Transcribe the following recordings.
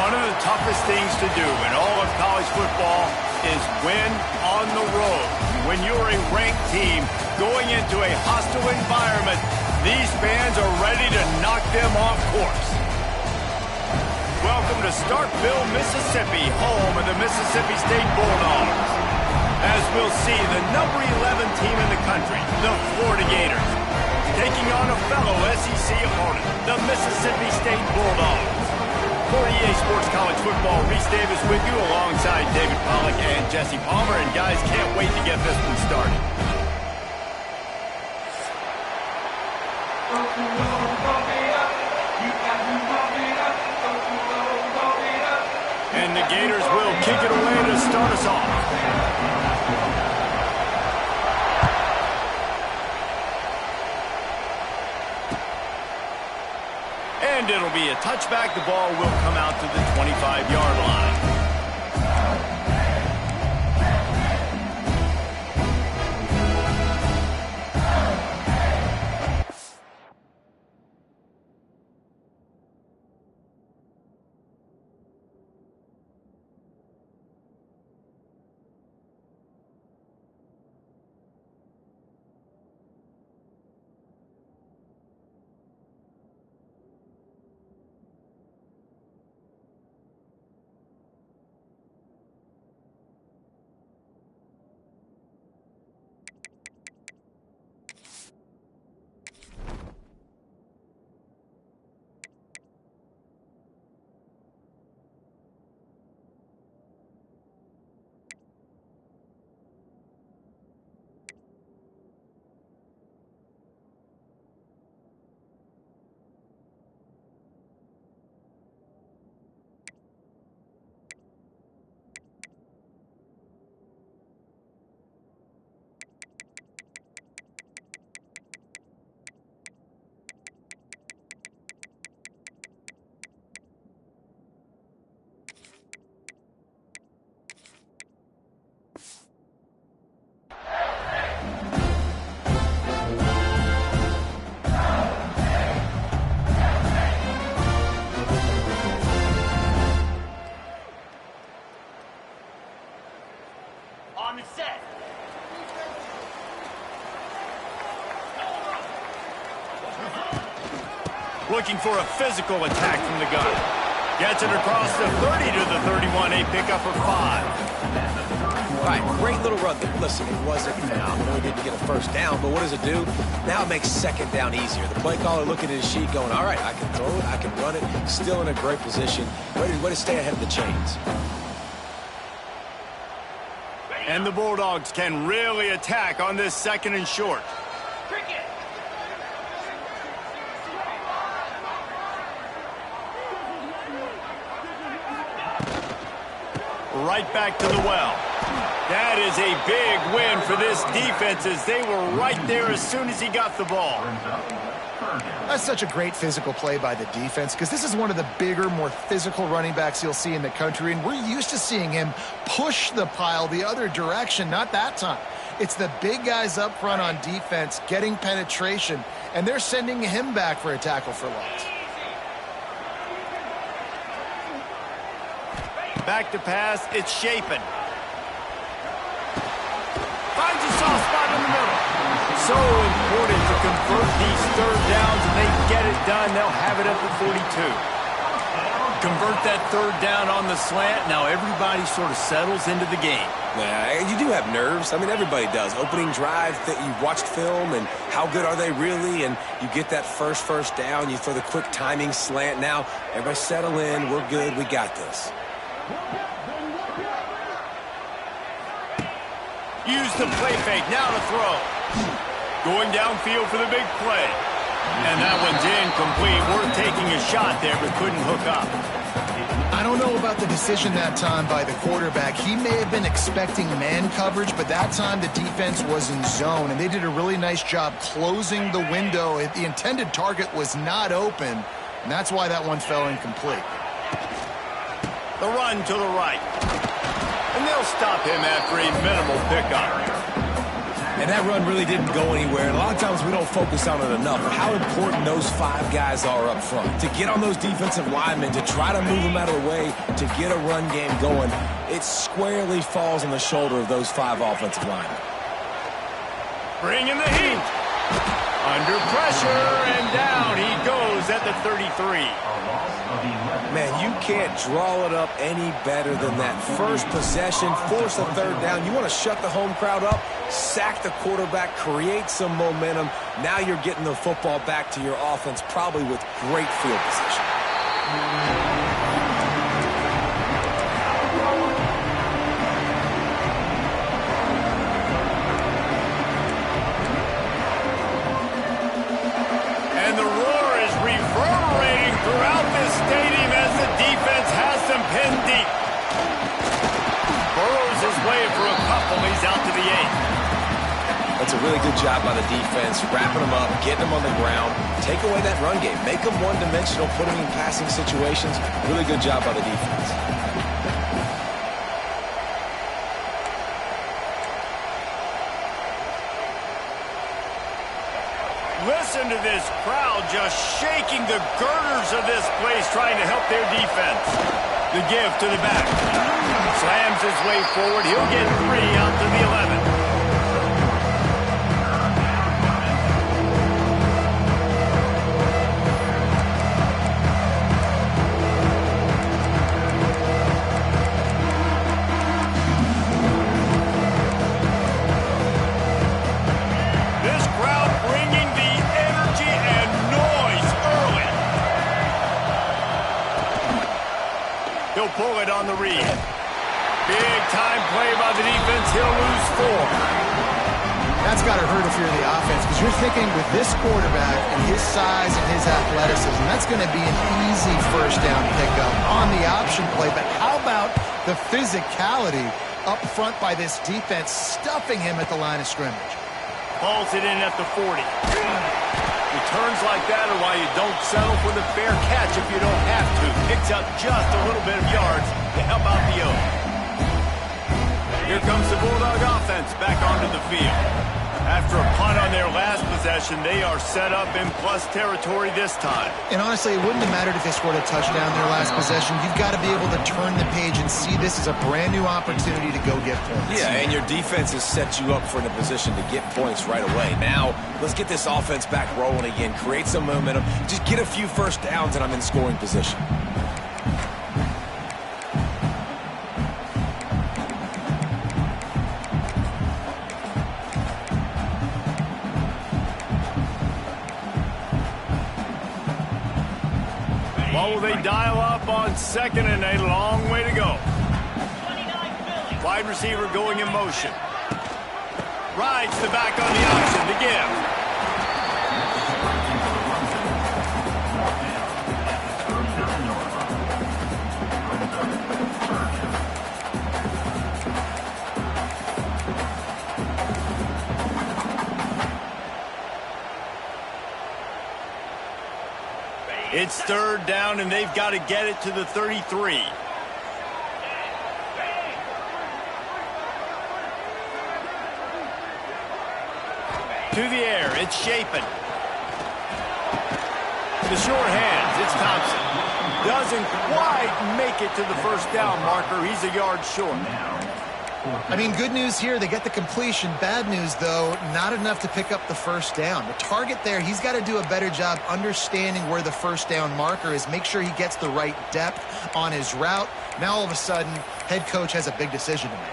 One of the toughest things to do in all of college football is win on the road. When you're a ranked team going into a hostile environment, these fans are ready to knock them off course. Welcome to Starkville, Mississippi, home of the Mississippi State Bulldogs. As we'll see, the number 11 team in the country, the Florida Gators, taking on a fellow SEC opponent, the Mississippi State Bulldogs. For EA Sports College Football, Reese Davis with you alongside David Pollack and Jesse Palmer. And guys, can't wait to get this one started. And the Gators will kick it away to start us off. And it'll be a touchback. The ball will come out to the 25-yard line. Looking for a physical attack from the gun. Gets it across the 30 to the 31. A pickup for 5. All right, great little run there. Listen, it wasn't phenomenal. He didn't get a first down, but what does it do? Now it makes second down easier. The play caller looking at his sheet going, all right, I can throw it, I can run it. Still in a great position. Way to stay ahead of the chains. And the Bulldogs can really attack on this second and short. Right back to the well. That is a big win for this defense as they were right there as soon as he got the ball. That's such a great physical play by the defense because this is one of the bigger, more physical running backs you'll see in the country, and we're used to seeing him push the pile the other direction. Not that time. It's the big guys up front on defense getting penetration, and they're sending him back for a tackle for loss. Back to pass, it's Shapen. Finds a soft spot in the middle. So important to convert these third downs, and they get it done. They'll have it at the 42. Convert that third down on the slant. Now everybody sort of settles into the game. Yeah, you do have nerves. I mean, everybody does. Opening drive, you watched film, and how good are they really? And you get that first down. You throw the quick timing slant. Now everybody settle in. We're good. We got this. Use the play fake, now to throw. Going downfield for the big play. And that one's incomplete. Worth taking a shot there, but couldn't hook up. I don't know about the decision that time by the quarterback. He may have been expecting man coverage, but that time the defense was in zone, and they did a really nice job closing the window. The intended target was not open, and that's why that one fell incomplete. The run to the right. And they'll stop him after a minimal pickup. And that run really didn't go anywhere. And a lot of times we don't focus on it enough, but how important those 5 guys are up front. To get on those defensive linemen, to try to move them out of the way, to get a run game going, it squarely falls on the shoulder of those 5 offensive linemen. Bringing the heat. Under pressure, and down he goes at the 33. Man, you can't draw it up any better than that. First possession, force a 3rd down. You want to shut the home crowd up, sack the quarterback, create some momentum. Now you're getting the football back to your offense, probably with great field position. And the roar is reverberating throughout this stadium as the defense has them pinned deep. Burrows his way for a couple. He's out to the 8. That's a really good job by the defense, wrapping them up, getting them on the ground. Take away that run game. Make them one-dimensional, put them in passing situations. Really good job by the defense. Listen to this crowd just shaking the girders of this place, trying to help their defense. The give to the back. Slams his way forward. He'll get 3 out to the 11. This crowd bringing the energy and noise early. He'll pull it on the read. Big time play by the defense. He'll lose 4. That's got to hurt if you're the offense, because you're thinking with this quarterback and his size and his athleticism, that's going to be an easy 1st down pickup on the option play. But how about the physicality up front by this defense, stuffing him at the line of scrimmage? Hauls it in at the 40. Returns like that are why you don't settle for the fair catch if you don't have to. Picks up just a little bit of yards to help out the O. Here comes the Bulldog offense back onto the field. After a punt on their last possession, they are set up in plus territory this time. And honestly, it wouldn't have mattered if they scored a touchdown their last possession. You've got to be able to turn the page and see this as a brand new opportunity to go get points. Yeah, and your defense has set you up for a position to get points right away. Now, let's get this offense back rolling again, create some momentum, just get a few 1st downs, and I'm in scoring position. What will they dial up on 2nd and 8? Long way to go. Wide receiver going in motion. Rides the back on the option to give. It's 3rd down, and they've got to get it to the 33. To the air, it's Shapen. The short hands, it's Thompson. Doesn't quite make it to the 1st down marker. He's a yard short. I mean, good news here, they get the completion. Bad news, though, not enough to pick up the 1st down. The target there, he's got to do a better job understanding where the 1st down marker is, make sure he gets the right depth on his route. Now, all of a sudden, head coach has a big decision to make.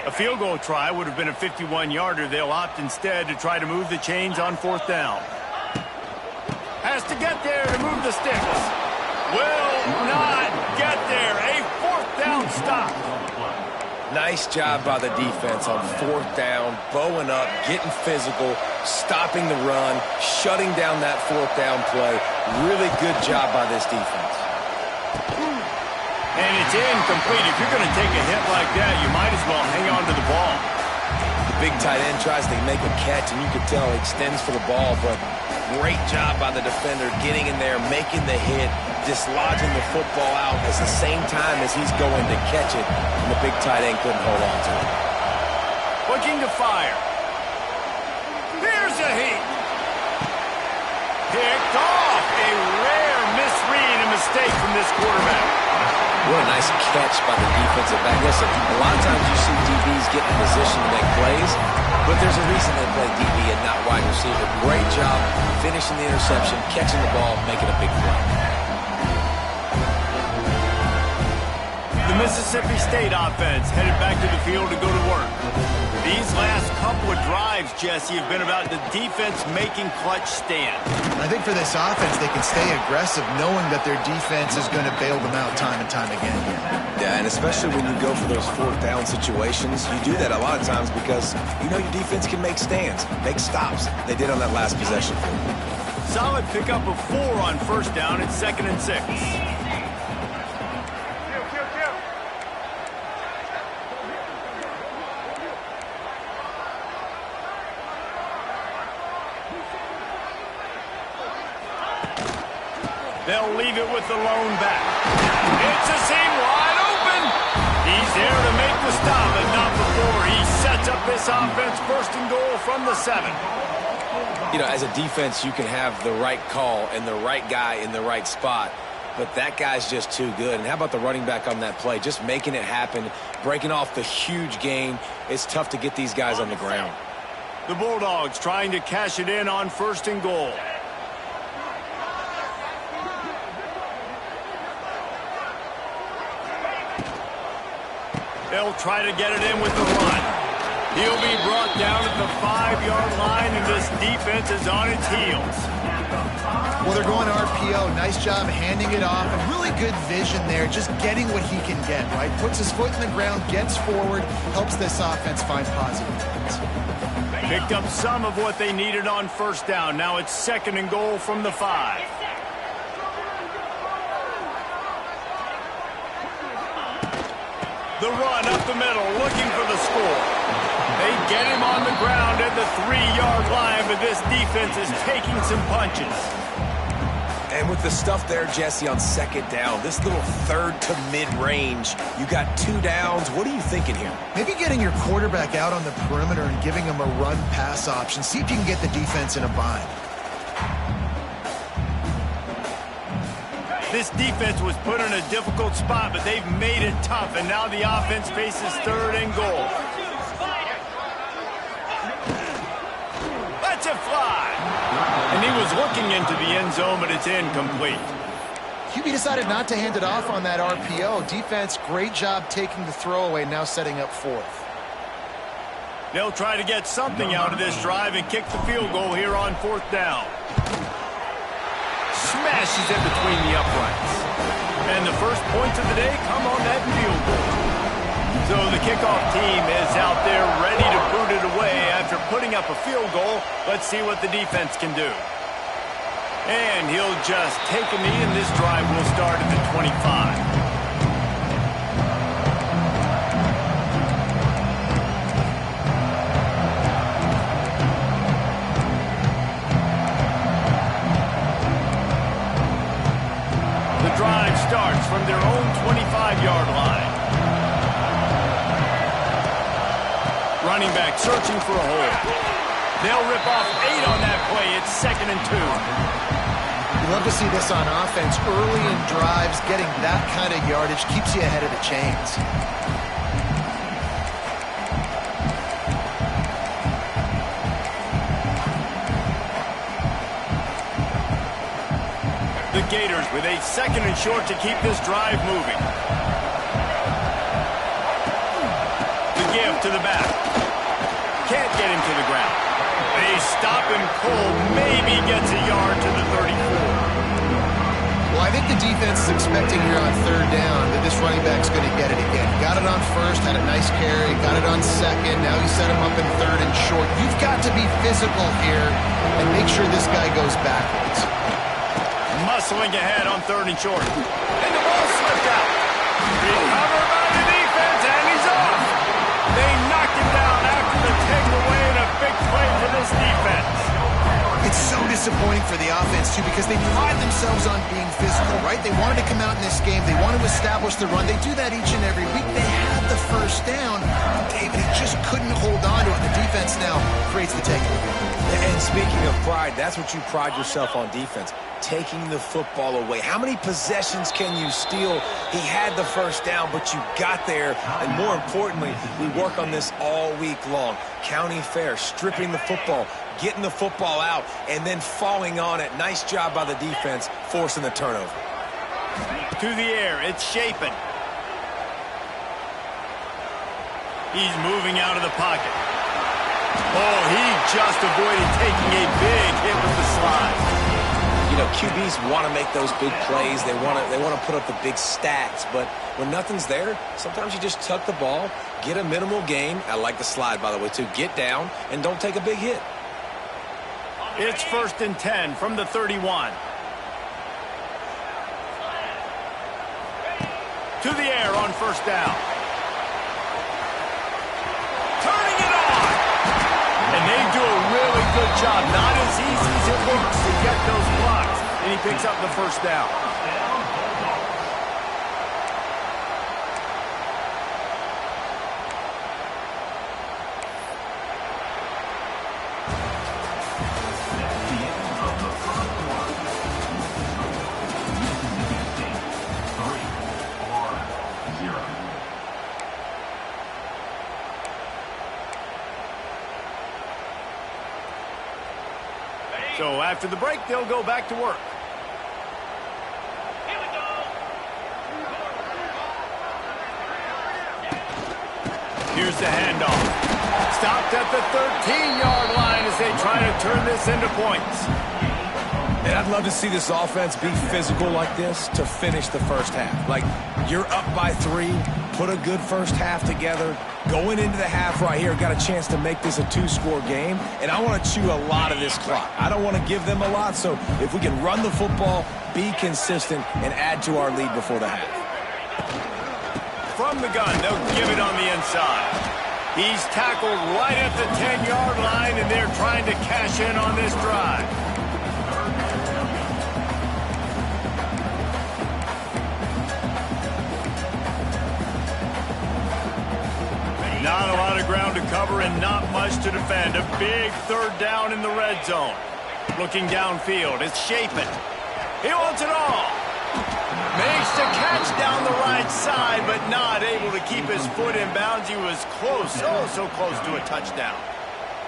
A field goal try would have been a 51-yarder. They'll opt instead to try to move the chains on 4th down. Has to get there to move the sticks. Will not get there. A 4th down stop. Nice job by the defense on 4th down, bowing up, getting physical, stopping the run, shutting down that 4th down play. Really good job by this defense. And it's incomplete. If you're going to take a hit like that, you might as well hang on to the ball. The big tight end tries to make a catch, and you can tell he extends for the ball, but great job by the defender getting in there, making the hit, dislodging the football out at the same time as he's going to catch it, and the big tight end couldn't hold on to it. Looking to fire. Here's a heat. Picked off. A rare misread and mistake from this quarterback. What a nice catch by the defensive back. Listen, a lot of times you see DBs get in position to make plays, but there's a reason they play DB and not wide receiver. Great job finishing the interception, catching the ball, making a big play. The Mississippi State offense headed back to the field to go to work. These last couple of drives, Jesse, have been about the defense making clutch stands. I think for this offense, they can stay aggressive knowing that their defense is going to bail them out time and time again. Yeah, and especially when you go for those fourth down situations, you do that a lot of times because you know your defense can make stands, make stops. They did on that last possession. Solid pickup of 4 on first down at 2nd and 6. They'll leave it with the lone back. It's a seam wide open. He's there to make the stop, but not before he sets up this offense 1st and goal from the 7. You know, as a defense, you can have the right call and the right guy in the right spot, but that guy's just too good. And how about the running back on that play? Just making it happen, breaking off the huge gain. It's tough to get these guys on the ground. The Bulldogs trying to cash it in on 1st and goal. They'll try to get it in with the run. He'll be brought down at the 5-yard line, and this defense is on its heels. Well, they're going RPO. Nice job handing it off, and really good vision there, just getting what he can get, right? Puts his foot in the ground, gets forward, helps this offense find positive points. Picked up some of what they needed on 1st down. Now it's 2nd and goal from the 5. The run up the middle, looking for the score. They get him on the ground at the 3-yard line, but this defense is taking some punches. And with the stuff there, Jesse, on 2nd down, this little 3rd to mid-range, you got 2 downs. What are you thinking here? Maybe getting your quarterback out on the perimeter and giving him a run-pass option. See if you can get the defense in a bind. This defense was put in a difficult spot, but they've made it tough, and now the offense faces 3rd and goal. Lets it fly. And he was looking into the end zone, but it's incomplete. QB decided not to hand it off on that RPO. Defense, great job taking the throwaway, now setting up 4th. They'll try to get something out of this drive and kick the field goal here on 4th down. Smashes in between the uprights. And the first points of the day come on that field goal. So the kickoff team is out there ready to boot it away after putting up a field goal. Let's see what the defense can do. And he'll just take a knee, and this drive will start at the 25. Drive starts from their own 25-yard line. Running back searching for a hole. They'll rip off 8 on that play. It's 2nd and 2. You love to see this on offense. Early in drives, getting that kind of yardage keeps you ahead of the chains. The Gators with a 2nd and short to keep this drive moving. The give to the back. Can't get him to the ground. They stop him cold. Maybe gets a yard to the 34. Well, I think the defense is expecting here on 3rd down that this running back's going to get it again. Got it on 1st, had a nice carry, got it on 2nd. Now you set him up in 3rd and short. You've got to be physical here and make sure this guy goes backwards. Muscling ahead on 3rd and short. And the ball slipped out. Recovered by the defense, and he's off. They knocked him down after the takeaway. It's so disappointing for the offense, too, because they pride themselves on being physical, right? They wanted to come out in this game. They want to establish the run. They do that each and every week. They had the first down. David, he just couldn't hold on to it. The defense now creates the takeaway. And speaking of pride, that's what you pride yourself on defense, taking the football away. How many possessions can you steal? He had the first down, but you got there. And more importantly, we work on this all week long. County fair, stripping the football, getting the football out, and then falling on it. Nice job by the defense, forcing the turnover. To the air, it's Shapen. He's moving out of the pocket. Oh, he just avoided taking a big hit with the slide. You know, QBs want to make those big plays. They want to put up the big stats. But when nothing's there, sometimes you just tuck the ball, get a minimal gain. I like the slide, by the way, too. Get down and don't take a big hit. It's 1st and 10 from the 31. To the air on first down. Turning it on. And they do a really good job. Not as easy as it looks to get those blocks. And he picks up the first down. So after the break, they'll go back to work. Here we go. Here's the handoff. Stopped at the 13-yard line as they try to turn this into points. And I'd love to see this offense be physical like this to finish the first half. Like, you're up by 3, put a good first half together. Going into the half right here, got a chance to make this a 2-score game, and I want to chew a lot of this clock. I don't want to give them a lot, so if we can run the football, be consistent, and add to our lead before the half. From the gun, they'll give it on the inside. He's tackled right at the 10-yard line, and they're trying to cash in on this drive. Not a lot of ground to cover and not much to defend. A big 3rd down in the red zone. Looking downfield, it's Shapen. He wants it all. Makes the catch down the right side, but not able to keep his foot in bounds. He was close, oh, so close to a touchdown.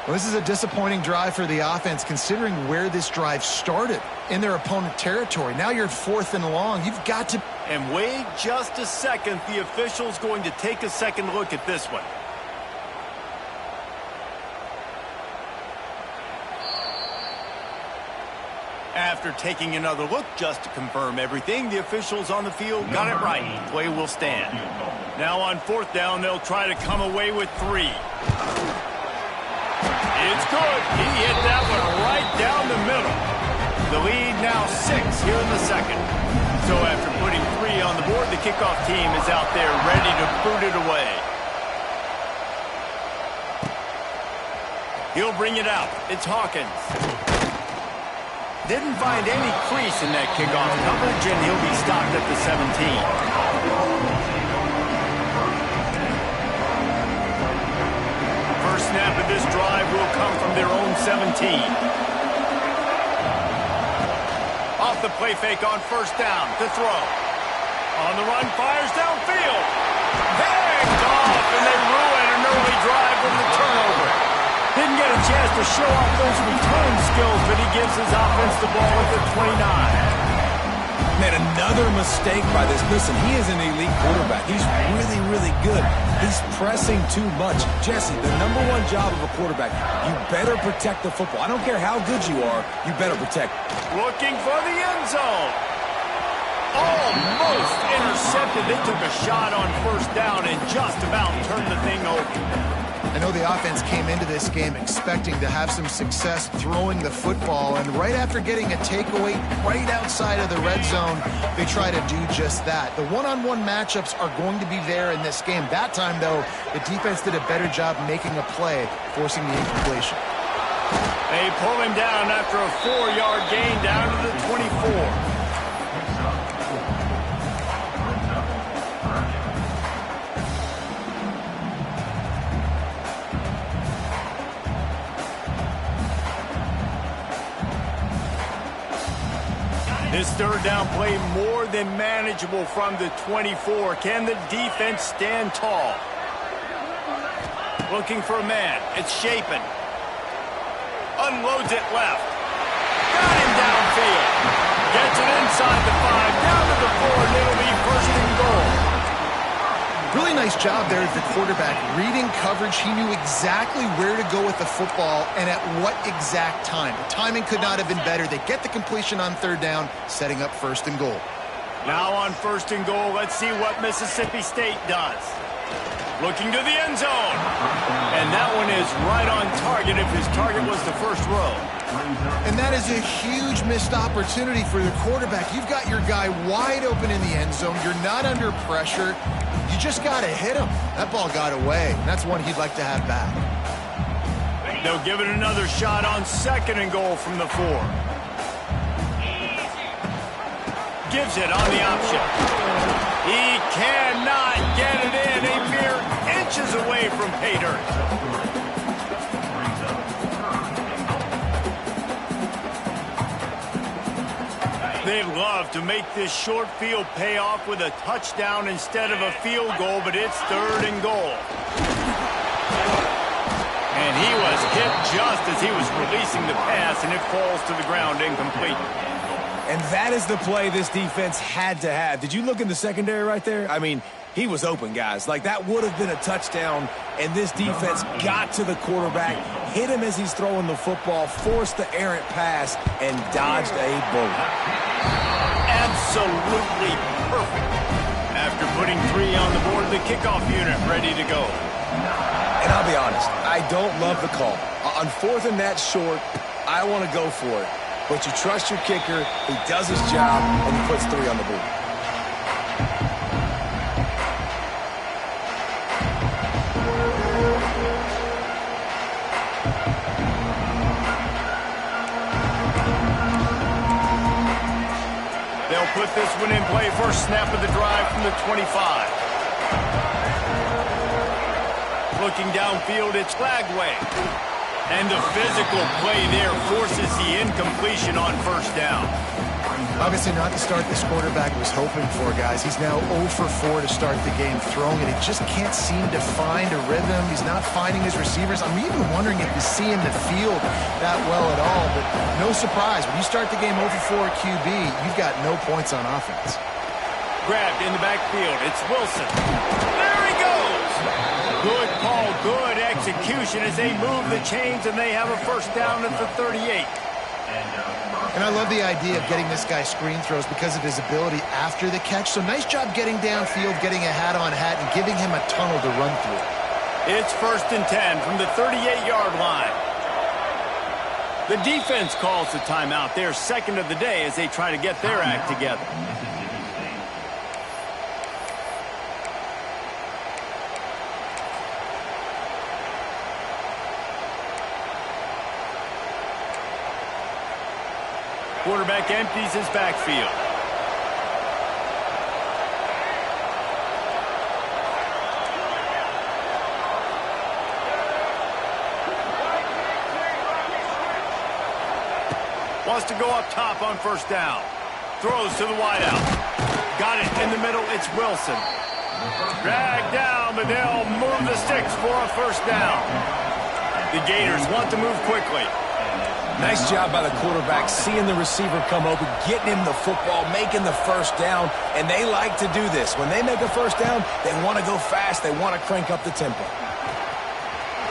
Well, this is a disappointing drive for the offense, considering where this drive started, in their opponent territory. Now you're 4th and long. You've got to... And wait just a second. The official's going to take a second look at this one. After taking another look just to confirm everything, the officials on the field got it right. Play will stand. Now on 4th down, they'll try to come away with 3. It's good. He hit that one right down the middle. The lead now 6 here in the second. So after putting 3 on the board, the kickoff team is out there ready to boot it away. He'll bring it out. It's Hawkins. Didn't find any crease in that kickoff coverage, and he'll be stopped at the 17. First snap of this drive will come from their own 17. Off the play fake on first down to throw. On the run, fires downfield. Picked off, and they ruin an early drive with the turnover. Didn't get a chance to show off those return skills, but he gives his offense the ball at the 29. Man, another mistake by this. Listen, he is an elite quarterback. He's really, really good. He's pressing too much. Jesse, the #1 job of a quarterback, you better protect the football. I don't care how good you are, you better protect it. Looking for the end zone. Almost intercepted. They took a shot on first down and just about turned the thing over. I know the offense came into this game expecting to have some success throwing the football, and right after getting a takeaway right outside of the red zone, they try to do just that. The one-on-one matchups are going to be there in this game. That time, though, the defense did a better job making a play, forcing the incompletion. They pull him down after a 4-yard gain down to the 24. This third down play more than manageable from the 24. Can the defense stand tall? Looking for a man. It's Shapen. Unloads it left. Got him downfield. Gets it inside the 5, down to the 4, and it'll be first and goal. Really nice job there as the quarterback. Reading coverage, he knew exactly where to go with the football and at what exact time. The timing could not have been better. They get the completion on third down, setting up first and goal. Now on first and goal, let's see what Mississippi State does. Looking to the end zone. And that one is right on target if his target was the first row. And that is a huge missed opportunity for the quarterback. You've got your guy wide open in the end zone. You're not under pressure. You just got to hit him. That ball got away. That's one he'd like to have back. They'll give it another shot on second and goal from the 4. Gives it on the option. He cannot get it in. A mere inches away from pay dirt. They'd love to make this short field pay off with a touchdown instead of a field goal, but it's third and goal. And he was hit just as he was releasing the pass, and it falls to the ground incomplete. And that is the play this defense had to have. Did you look in the secondary right there? I mean, he was open, guys. Like, that would have been a touchdown, and this defense got to the quarterback, hit him as he's throwing the football, forced the errant pass, and dodged a bullet. Absolutely perfect. After putting 3 on the board, the kickoff unit ready to go. And I'll be honest, I don't love the call. On 4th and that short, I want to go for it. But you trust your kicker, he does his job, and he puts 3 on the board. They'll put this one in play. First snap of the drive from the 25. Looking downfield, it's Flagway. And the physical play there forces the incompletion on first down. Obviously not the start this quarterback was hoping for, guys. He's now 0 for 4 to start the game throwing it. He just can't seem to find a rhythm. He's not finding his receivers. I'm even wondering if he's seeing the field that well at all. But no surprise, when you start the game 0 for 4 QB, you've got no points on offense. Grabbed in the backfield. It's Wilson. There he goes. Good call, good execution as they move the chains, and they have a first down at the 38. And I love the idea of getting this guy screen throws because of his ability after the catch. So nice job getting downfield, getting a hat-on-hat, and giving him a tunnel to run through. It's first and 10 from the 38-yard line. The defense calls the timeout, their second of the day, as they try to get their act together. Quarterback empties his backfield. Wants to go up top on first down. Throws to the wideout. Got it in the middle. It's Wilson. Dragged down, but they'll move the sticks for a first down. The Gators want to move quickly. Nice job by the quarterback, seeing the receiver come open, getting him the football, making the first down, and they like to do this. When they make a first down, they want to go fast. They want to crank up the tempo.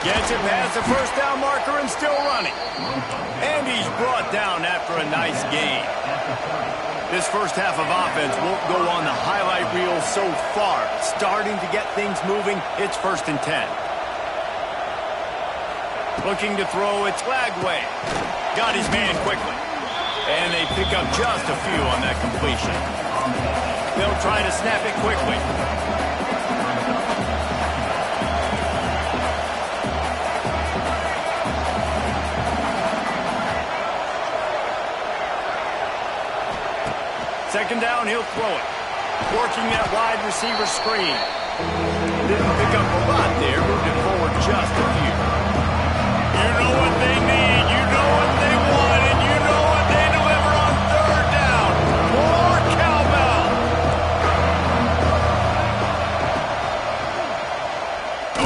Gets it past the first down marker and still running. And he's brought down after a nice gain. This first half of offense won't go on the highlight reel so far. Starting to get things moving, it's first and 10. Looking to throw, it's Flagway. Got his man quickly. And they pick up just a few on that completion. They'll try to snap it quickly. second down, he'll throw it. Working that wide receiver screen. Didn't pick up a lot there, moved it forward just a few. You know what they need, you know what they want, and you know what they deliver on third down. More cowbell.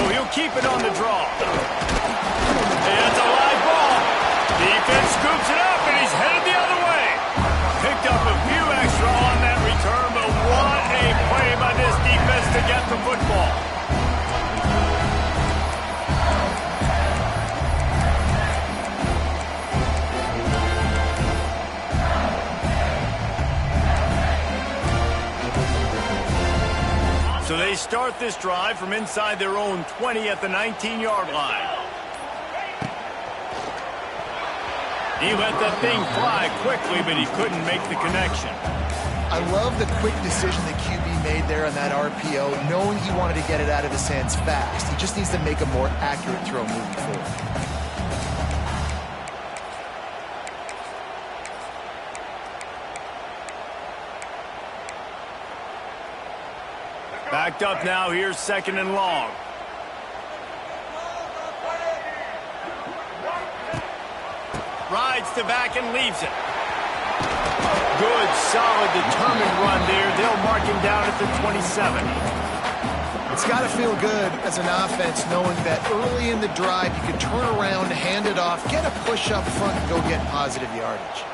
Oh, he'll keep it on the draw. It's a live ball. Defense scoops it up, and he's headed the other way. Picked up a few extra on that return, but what a play by this defense to get the football. So they start this drive from inside their own 20 at the 19-yard line. He let that thing fly quickly, but he couldn't make the connection. I love the quick decision the QB made there on that RPO, knowing he wanted to get it out of his hands fast. He just needs to make a more accurate throw moving forward. Backed up now, here's second and long. Rides to back and leaves it. Good, solid, determined run there. They'll mark him down at the 27. It's got to feel good as an offense knowing that early in the drive you can turn around, hand it off, get a push up front, and go get positive yardage.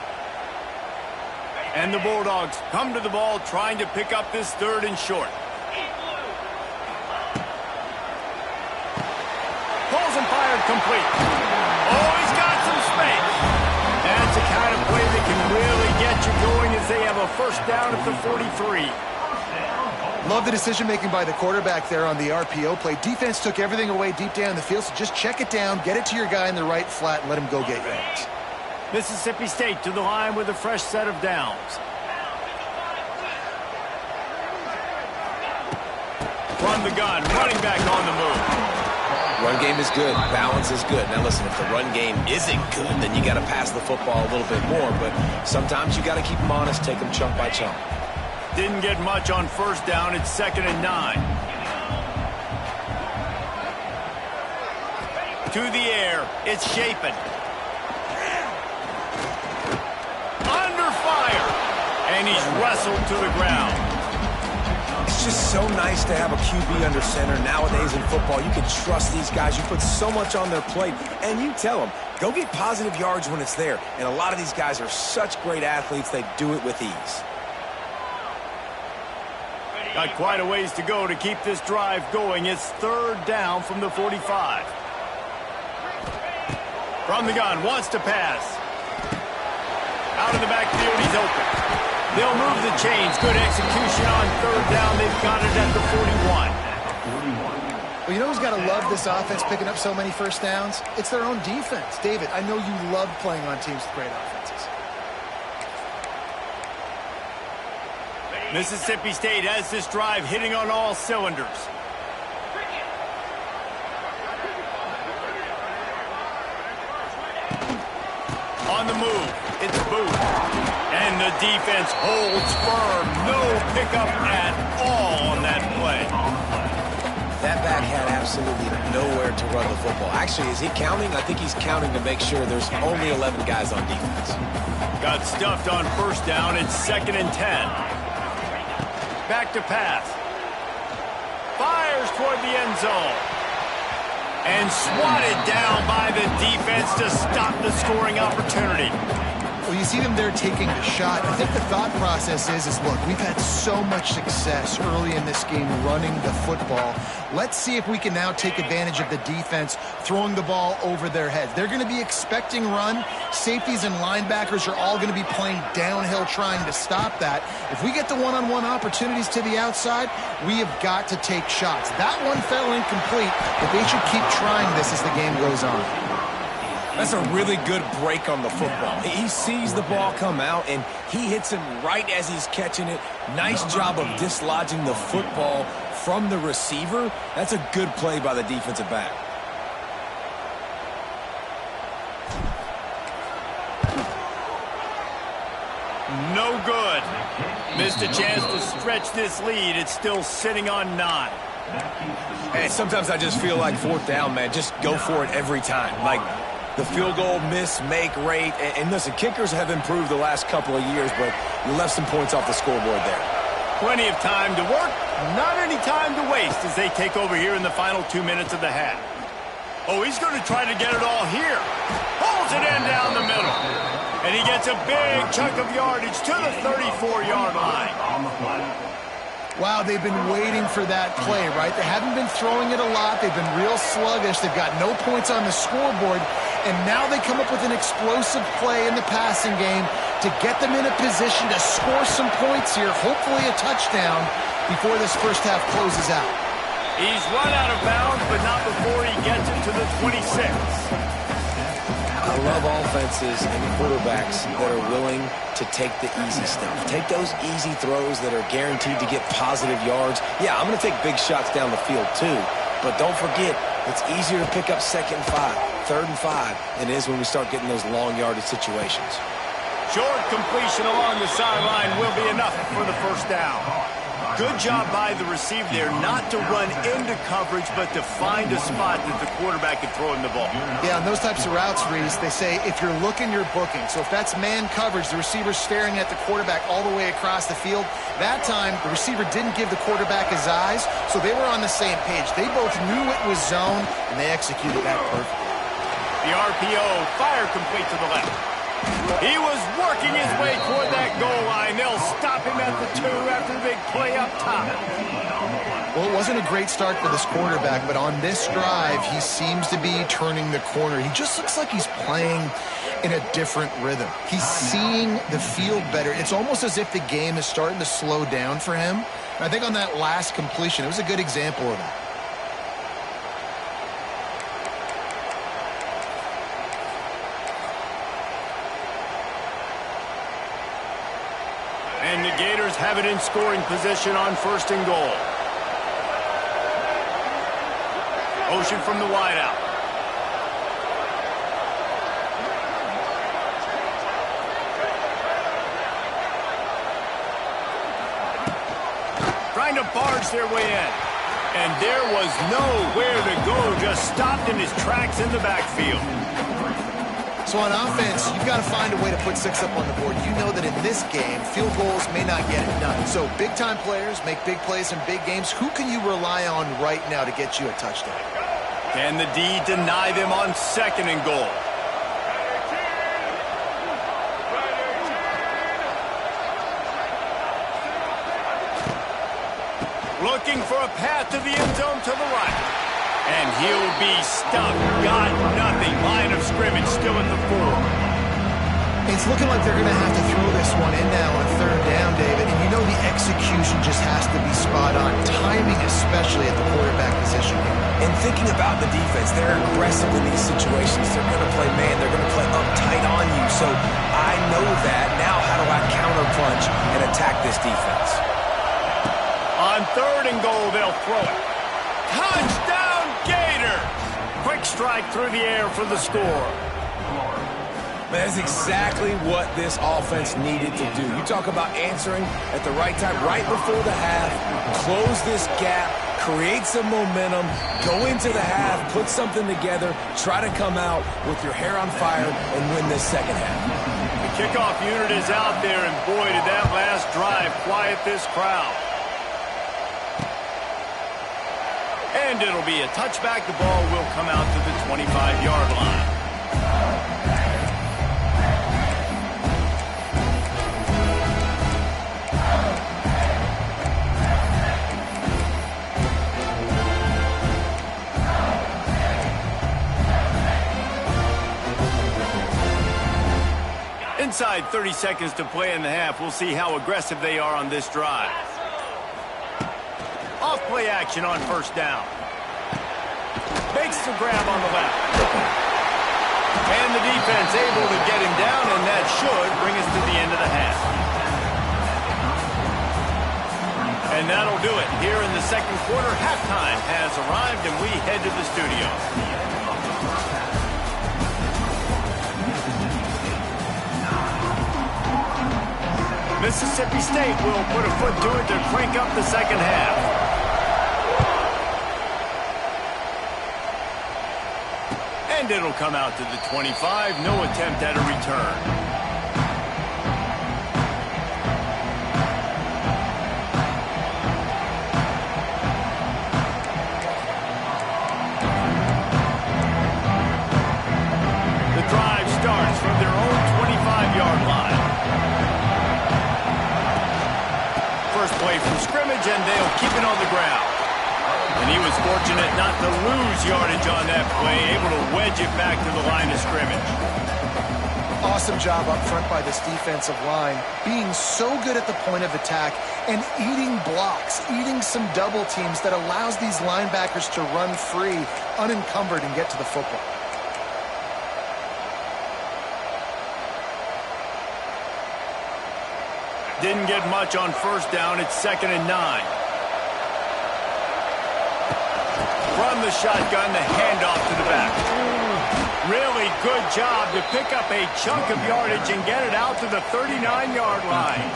And the Bulldogs come to the ball trying to pick up this third and short. Pulls and fired complete. Oh, he's got some space. That's the kind of play that can really get you going as they have a first down at the 43. Love the decision-making by the quarterback there on the RPO play. Defense took everything away deep down the field, so just check it down, get it to your guy in the right flat, and let him go get yards. Mississippi State to the line with a fresh set of downs. Run the gun, running back on the move. Run game is good. Balance is good. Now, listen, if the run game isn't good, then you got to pass the football a little bit more. But sometimes you got to keep them honest, take them chunk by chunk. Didn't get much on first down. It's 2nd and 9. To the air. It's Shapen. Under fire. And he's wrestled to the ground. It's just so nice to have a QB under center. Nowadays in football, you can trust these guys. You put so much on their plate, and you tell them, go get positive yards when it's there. And a lot of these guys are such great athletes, they do it with ease. Got quite a ways to go to keep this drive going. It's third down from the 45. From the gun, wants to pass. Out of the backfield, he's open. They'll move the chains. Good execution on third down. They've got it at the 41. Well, you know who's got to love this offense picking up so many first downs? It's their own defense. David, I know you love playing on teams with great offenses. Mississippi State has this drive hitting on all cylinders. On the move, it's Booth. And the defense holds firm. No pickup at all on that play. That back had absolutely nowhere to run the football. Actually, is he counting? I think he's counting to make sure there's only 11 guys on defense. Got stuffed on first down. It's 2nd and 10. Back to pass. Fires toward the end zone. And swatted down by the defense to stop the scoring opportunity. Well, you see them there taking the shot. I think the thought process is look, we've had so much success early in this game running the football. Let's see if we can now take advantage of the defense throwing the ball over their heads. They're going to be expecting run. Safeties and linebackers are all going to be playing downhill trying to stop that. If we get the one-on-one opportunities to the outside, we have got to take shots. That one fell incomplete, but they should keep trying this as the game goes on. That's a really good break on the football. He sees the ball come out, and he hits him right as he's catching it. Nice job of dislodging the football from the receiver. That's a good play by the defensive back. No good. Missed a chance to stretch this lead. It's still sitting on 9. Hey, sometimes I just feel like fourth down, man. Just go for it every time. Like the field goal miss-make rate. And listen, kickers have improved the last couple of years, but you left some points off the scoreboard there. Plenty of time to work, not any time to waste as they take over here in the final 2 minutes of the half. Oh, he's going to try to get it all here. Pulls it in down the middle. And he gets a big chunk of yardage to the 34-yard line. Wow, they've been waiting for that play, right? They haven't been throwing it a lot. They've been real sluggish. They've got no points on the scoreboard. And now they come up with an explosive play in the passing game to get them in a position to score some points here, hopefully a touchdown, before this first half closes out. He's run out of bounds, but not before he gets it to the 26. I love offenses and quarterbacks that are willing to take the easy stuff. Take those easy throws that are guaranteed to get positive yards. Yeah, I'm going to take big shots down the field too, but don't forget, it's easier to pick up 2nd and 5, 3rd and 5 than it is when we start getting those long yardage situations. Short completion along the sideline will be enough for the first down. Good job by the receiver there not to run into coverage, but to find a spot that the quarterback can throw him the ball. Yeah, on those types of routes, Reese, they say if you're looking, you're booking. So if that's man coverage, the receiver's staring at the quarterback all the way across the field. That time, the receiver didn't give the quarterback his eyes, so they were on the same page. They both knew it was zone, and they executed that perfectly. The RPO, fire complete to the left. He was working his way toward that goal line. They'll stop him at the 2 after the big play up top. Well, it wasn't a great start for this quarterback, but on this drive, he seems to be turning the corner. He just looks like he's playing in a different rhythm. He's seeing the field better. It's almost as if the game is starting to slow down for him. And I think on that last completion, it was a good example of that. And the Gators have it in scoring position on 1st and goal. Motion from the wideout. Trying to barge their way in. And there was nowhere to go, just stopped in his tracks in the backfield. So on offense, you've got to find a way to put 6 up on the board. You know that in this game, field goals may not get it done. So big-time players make big plays in big games. Who can you rely on right now to get you a touchdown? Can the D deny them on 2nd and goal? Looking for a path to the end zone to the right. And he'll be stuck. Got nothing. Line of scrimmage still at the 4. It's looking like they're going to have to throw this one in now on 3rd down, David. And you know the execution just has to be spot on. Timing especially at the quarterback position here. And thinking about the defense, they're aggressive in these situations. They're going to play man. They're going to play uptight on you. So I know that. Now how do I counterpunch and attack this defense? On 3rd and goal, they'll throw it. Touchdown! Gators! Quick strike through the air for the score. That's exactly what this offense needed to do. You talk about answering at the right time, right before the half, close this gap, create some momentum, go into the half, put something together, try to come out with your hair on fire and win this 2nd half. The kickoff unit is out there, and boy, did that last drive quiet this crowd. And it'll be a touchback. The ball will come out to the 25-yard line. Inside 30 seconds to play in the half. We'll see how aggressive they are on this drive. Off play action on 1st down. Makes the grab on the left. And the defense able to get him down, and that should bring us to the end of the half. And that'll do it. Here in the 2nd quarter, halftime has arrived, and we head to the studio. Mississippi State will put a foot to it to crank up the second half. And it'll come out to the 25. No attempt at a return. From their own 25-yard line. First play from scrimmage, and they'll keep it on the ground. And he was fortunate not to lose yardage on that play, able to wedge it back to the line of scrimmage. Awesome job up front by this defensive line, being so good at the point of attack and eating blocks, eating some double teams that allows these linebackers to run free, unencumbered, and get to the football. Didn't get much on first down. It's 2nd and 9. From the shotgun, the handoff to the back. Really good job to pick up a chunk of yardage and get it out to the 39-yard line.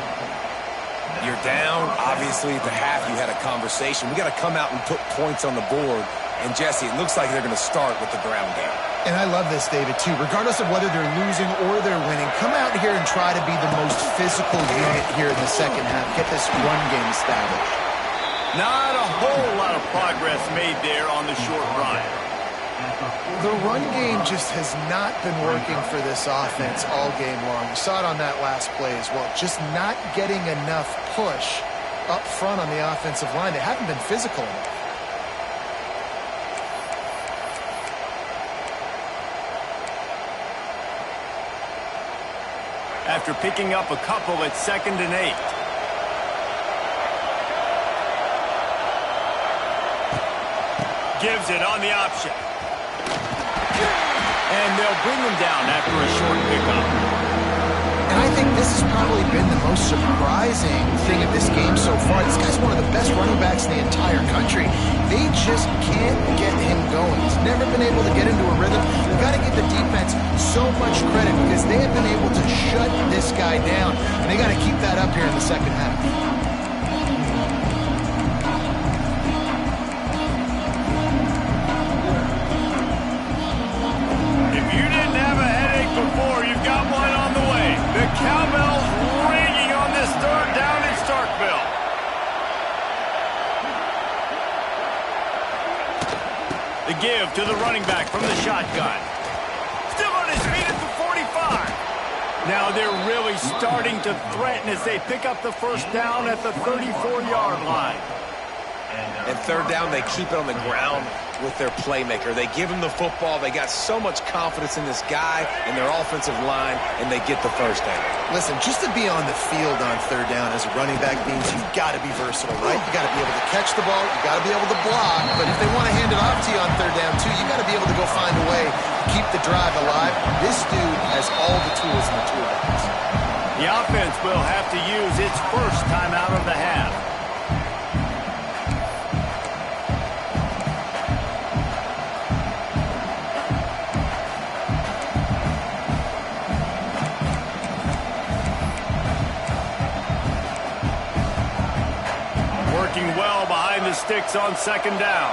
You're down. Obviously, at the half, you had a conversation. We got to come out and put points on the board. And, Jesse, it looks like they're going to start with the ground game. And I love this, David, too. Regardless of whether they're losing or they're winning, come out here and try to be the most physical unit here in the second half. Get this run game established. Not a whole lot of progress made there on the short run. The run game just has not been working for this offense all game long. We saw it on that last play as well. Just not getting enough push up front on the offensive line. They haven't been physical enough. After picking up a couple at 2nd and 8. Gives it on the option. And they'll bring him down after a short pickup. And I think this has probably been the most surprising thing of this game so far. This guy's one of the best running backs in the entire country. They just can't get him going. He's never been able to get into a rhythm. You've got to give the defense so much credit because they have been able to shut this guy down. And they got to keep that up here in the second half. Before, you've got one on the way. The cowbell's ringing on this 3rd down in Starkville. The give to the running back from the shotgun. Still on his feet at the 45. Now they're really starting to threaten as they pick up the first down at the 34-yard line. And 3rd down, they keep it on the ground with their playmaker. They give him the football. They got so much confidence in this guy and their offensive line, and they get the first down. Listen, just to be on the field on 3rd down as a running back means you've got to be versatile, right? You got to be able to catch the ball. You got to be able to block. But if they want to hand it off to you on 3rd down, too, you got to be able to go find a way to keep the drive alive. This dude has all the tools in the toolbox. The offense will have to use its first timeout of the half. Well behind the sticks on 2nd down.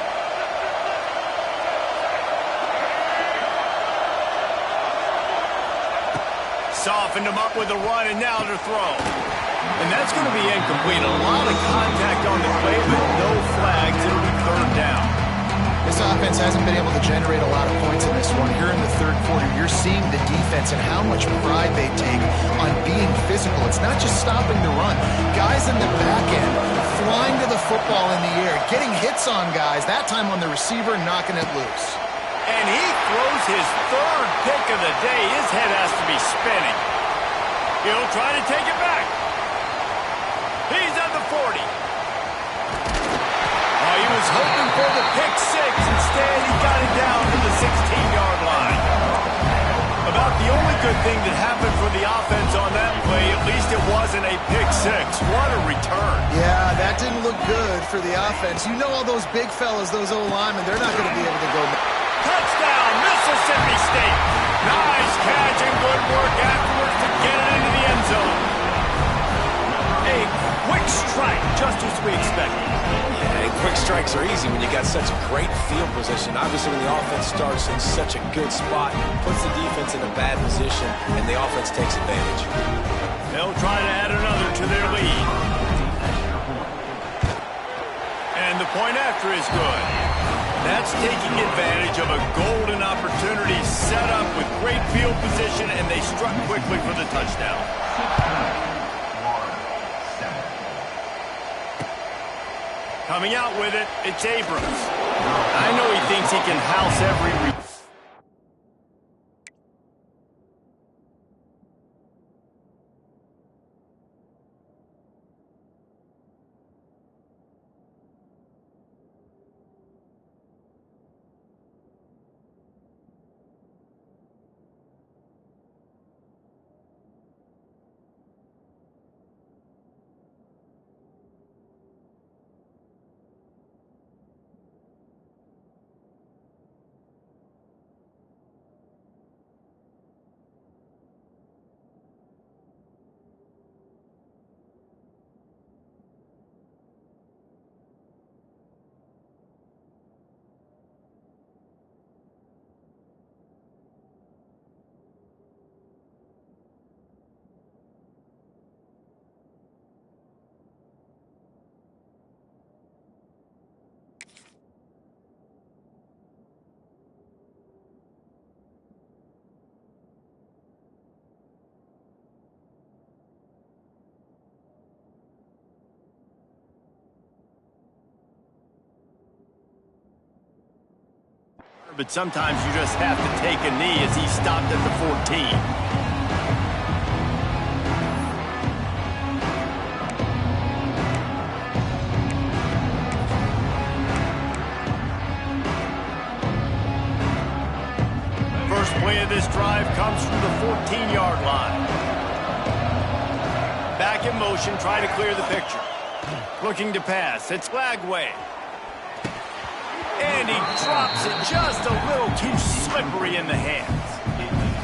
Softened him up with a run, and now to throw. And that's going to be incomplete. A lot of contact on the play, but no flags. It'll be 3rd down. This offense hasn't been able to generate a lot of points in this one. Here in the 3rd quarter, you're seeing the defense and how much pride they take on being physical. It's not just stopping the run. Guys in the back end flying to the football in the air, getting hits on guys, that time on the receiver, knocking it loose. And he throws his 3rd pick of the day. His head has to be spinning. He'll try to take it back. He's at the 40. Oh, he was hoping for the pick 6. Instead, he got it down to the 16-yard line. About the only good thing that happened for the offense on that play, at least it wasn't a pick 6. What a return. Yeah, that didn't look good for the offense. You know all those big fellas, those O-linemen, they're not going to be able to go. Touchdown, Mississippi State. Nice catch and good work afterwards to get it into the end zone. strike, just as we expected. Yeah, and quick strikes are easy when you got such great field position. Obviously, when the offense starts in such a good spot, puts the defense in a bad position, and the offense takes advantage. They'll try to add another to their lead. And the point after is good. That's taking advantage of a golden opportunity set up with great field position, and they struck quickly for the touchdown. Coming out with it, it's Abrams. I know he thinks he can house every... But sometimes you just have to take a knee as he stopped at the 14. First play of this drive comes from the 14-yard line. Back in motion, try to clear the picture. Looking to pass, it's Lagway. And he drops it just a little too slippery in the hands.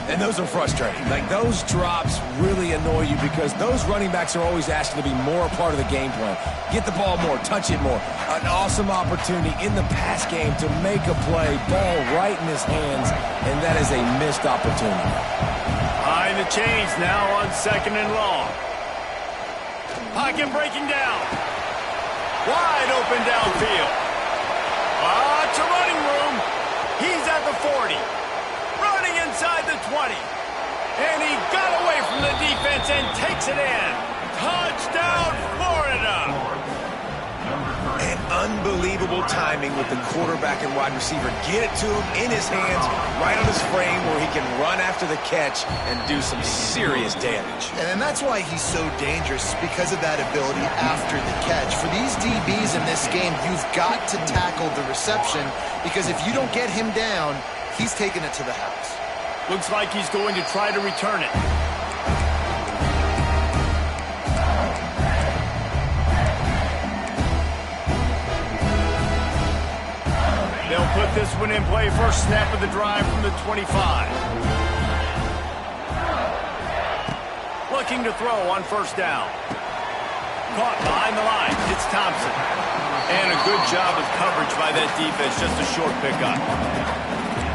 And those are frustrating. Like, those drops really annoy you because those running backs are always asking to be more a part of the game plan. Get the ball more, touch it more. An awesome opportunity in the pass game to make a play, ball right in his hands, and that is a missed opportunity. Behind the chains now on 2nd and long. Pocket breaking down. Wide open downfield. It's a running room. He's at the 40. Running inside the 20. And he got away from the defense and takes it in. Touchdown, Florida. And unbelievable timing with the quarterback and wide receiver. Get it to him in his hands, right on his frame where he can run after the catch and do some serious damage. And that's why he's so dangerous, because of that ability after the catch. For these DBs in this game, you've got to tackle the reception, because if you don't get him down, he's taking it to the house. Looks like he's going to try to return it. They'll put this one in play. First snap of the drive from the 25. Looking to throw on first down. Caught behind the line. It's Thompson. And a good job of coverage by that defense. Just a short pickup.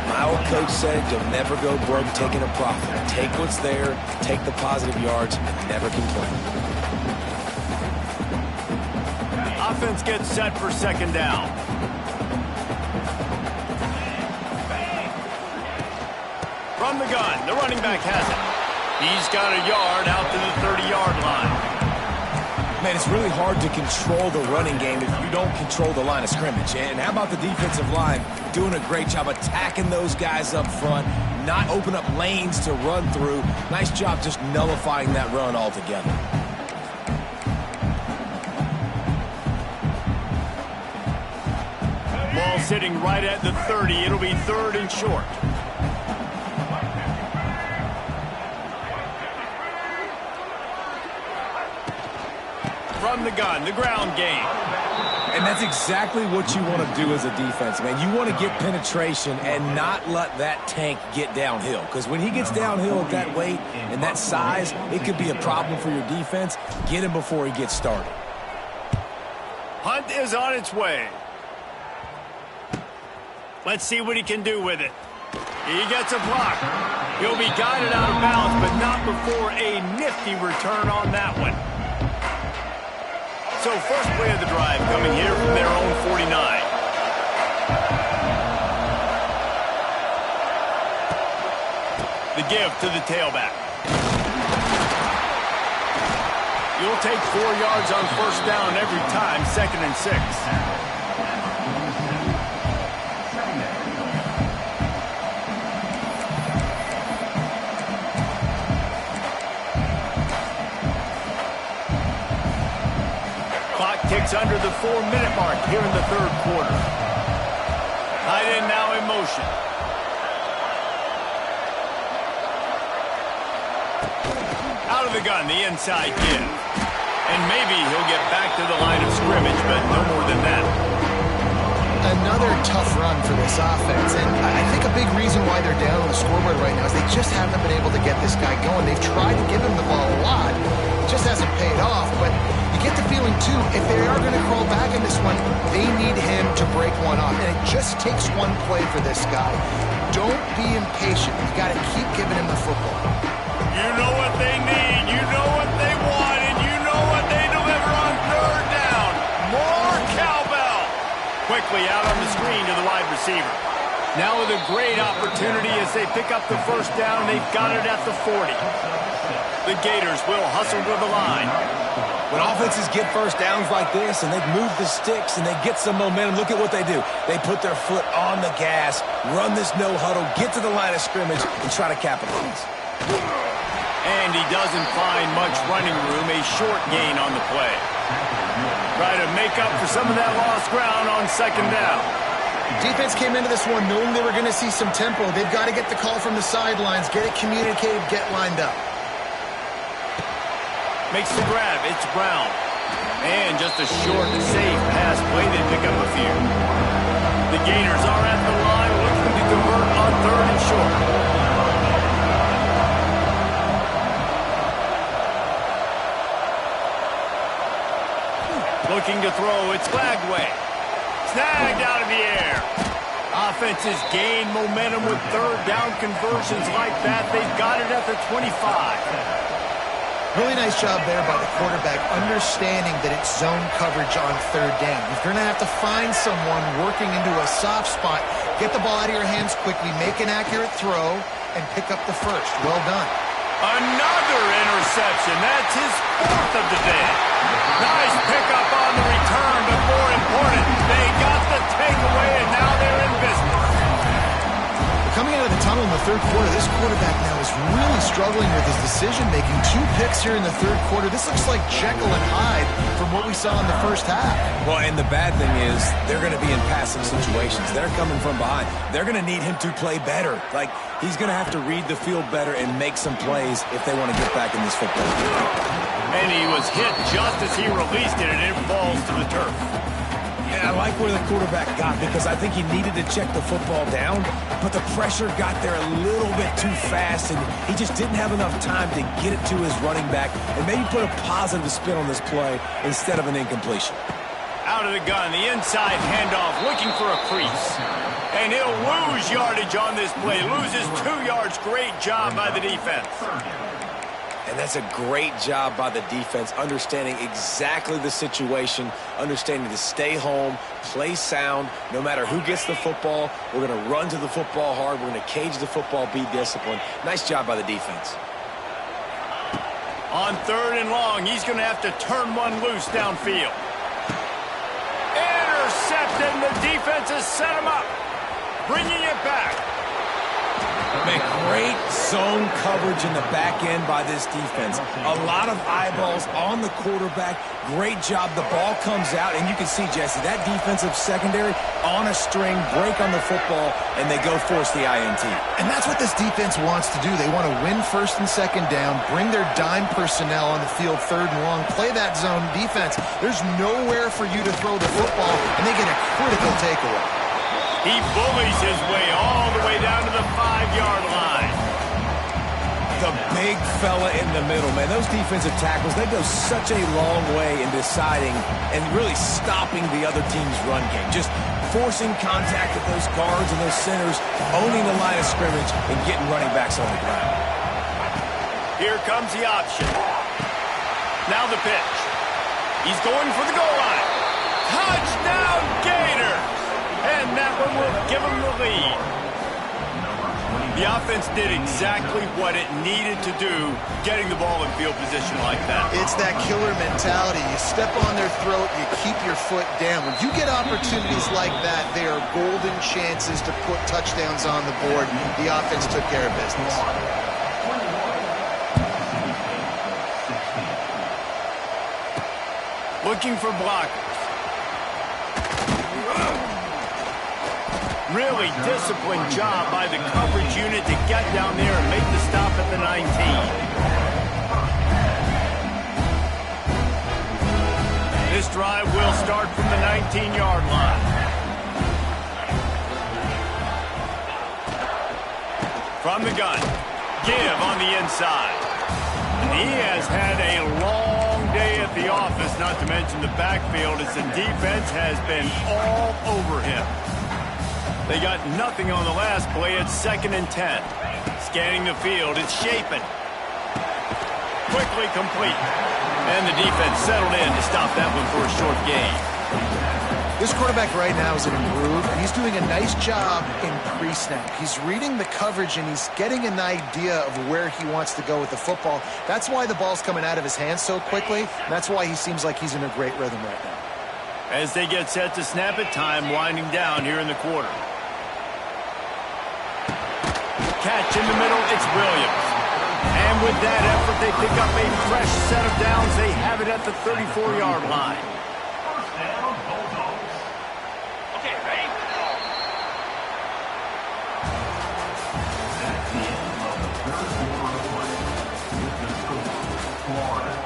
My old coach said you'll never go broke taking a profit. Take what's there, take the positive yards, and never complain. Offense gets set for 2nd down. From the gun, the running back has it. He's got a yard out to the 30-yard line. Man, it's really hard to control the running game if you don't control the line of scrimmage. And how about the defensive line doing a great job attacking those guys up front, not open up lanes to run through. Nice job just nullifying that run altogether. Ball sitting right at the 30. It'll be 3rd and short. From the gun, the ground game. And that's exactly what you want to do as a defense, man. You want to get penetration and not let that tank get downhill. Because when he gets downhill at that weight and that size, it could be a problem for your defense. Get him before he gets started. Punt is on its way. Let's see what he can do with it. He gets a block. He'll be guided out of bounds, but not before a nifty return on that one. So first play of the drive coming here from their own 49. The give to the tailback. You'll take 4 yards on first down every time, 2nd and 6. Ticks under the 4-minute mark here in the 3rd quarter. Tight end now in motion. Out of the gun, the inside give. And maybe he'll get back to the line of scrimmage, but no more than that. Another tough run for this offense, and I think a big reason why they're down on the scoreboard right now is they just haven't been able to get this guy going. They've tried to give him the ball a lot. It just hasn't paid off, but you get the feeling, too, if they are going to crawl back in this one, they need him to break one off, and it just takes one play for this guy. Don't be impatient. You got to keep giving him the football. You know what they need, you know what they want, and you know what they deliver on 3rd down. More cowbell. Quickly out on the screen to the wide receiver. Now with a great opportunity as they pick up the first down. They've got it at the 40. The Gators will hustle to the line. When offenses get first downs like this and they've moved the sticks and they get some momentum, look at what they do. They put their foot on the gas, run this no huddle, get to the line of scrimmage, and try to capitalize. And he doesn't find much running room, a short gain on the play. Try to make up for some of that lost ground on 2nd down. Defense came into this one knowing they were going to see some tempo. They've got to get the call from the sidelines, get it communicated, get lined up. Makes the grab. It's Brown. And just a short, safe pass play. They pick up a few. The Gators are at the line looking to convert on 3rd and short. Looking to throw. It's Flagway. Snagged out of the air. Offenses gain momentum with 3rd down conversions like that. They've got it at the 25. Really nice job there by the quarterback, understanding that it's zone coverage on 3rd down. You're going to have to find someone working into a soft spot, get the ball out of your hands quickly, make an accurate throw, and pick up the first. Well done. Another interception. That's his 4th of the day. Nice pickup on the return, but more important, they got the takeaway, and now they're in business. Coming out of the tunnel in the 3rd quarter, this quarterback now is really struggling with his decision-making. 2 picks here in the 3rd quarter. This looks like Jekyll and Hyde from what we saw in the first half. Well, and the bad thing is they're going to be in passing situations. They're coming from behind. They're going to need him to play better. Like, he's going to have to read the field better and make some plays if they want to get back in this football game. And he was hit just as he released it, and it falls to the turf. Yeah, I like where the quarterback got because I think he needed to check the football down, but the pressure got there a little bit too fast, and he just didn't have enough time to get it to his running back and maybe put a positive spin on this play instead of an incompletion. Out of the gun, the inside handoff, looking for a crease. And he'll lose yardage on this play. Loses 2 yards. Great job by the defense. And that's a great job by the defense, understanding exactly the situation, understanding to stay home, play sound. No matter who gets the football, we're going to run to the football hard. We're going to cage the football, be disciplined. Nice job by the defense. On 3rd and long, he's going to have to turn one loose downfield. Intercepted, and the defense has set him up. Bringing it back. Man, great zone coverage in the back end by this defense. A lot of eyeballs on the quarterback. Great job. The ball comes out, and you can see, Jesse, that defensive secondary on a string, break on the football, and they go force the INT. And that's what this defense wants to do. They want to win 1st and 2nd down, bring their dime personnel on the field 3rd and long, play that zone defense. There's nowhere for you to throw the football, and they get a critical takeaway. He bullies his way all the way down to the 5-yard line. The big fella in the middle, man. Those defensive tackles, they go such a long way in deciding and really stopping the other team's run game. Just forcing contact with those guards and those centers, owning the line of scrimmage, and getting running backs on the ground. Here comes the option. Now the pitch. He's going for the goal line. Touchdown, Gators! And that one will give him the lead. The offense did exactly what it needed to do, getting the ball in field position like that. It's that killer mentality. You step on their throat, you keep your foot down. When you get opportunities like that, they are golden chances to put touchdowns on the board. The offense took care of business. Looking for blockers. Really disciplined job by the coverage unit to get down there and make the stop at the 19. This drive will start from the 19-yard line. From the gun, give on the inside. And he has had a long day at the office, not to mention the backfield, as the defense has been all over him. They got nothing on the last play. It's 2nd and 10. Scanning the field. It's shaping. Quickly complete. And the defense settled in to stop that one for a short gain. This quarterback right now is in a groove, and he's doing a nice job in pre-snap. He's reading the coverage, and he's getting an idea of where he wants to go with the football. That's why the ball's coming out of his hands so quickly, and that's why he seems like he's in a great rhythm right now. As they get set to snap it, time winding down here in the quarter. Catch in the middle, it's Williams. And with that effort, they pick up a fresh set of downs. They have it at the 34-yard line. First down, Bulldogs. Okay, ready? That's the end of the third quarter of play. With the score, Florida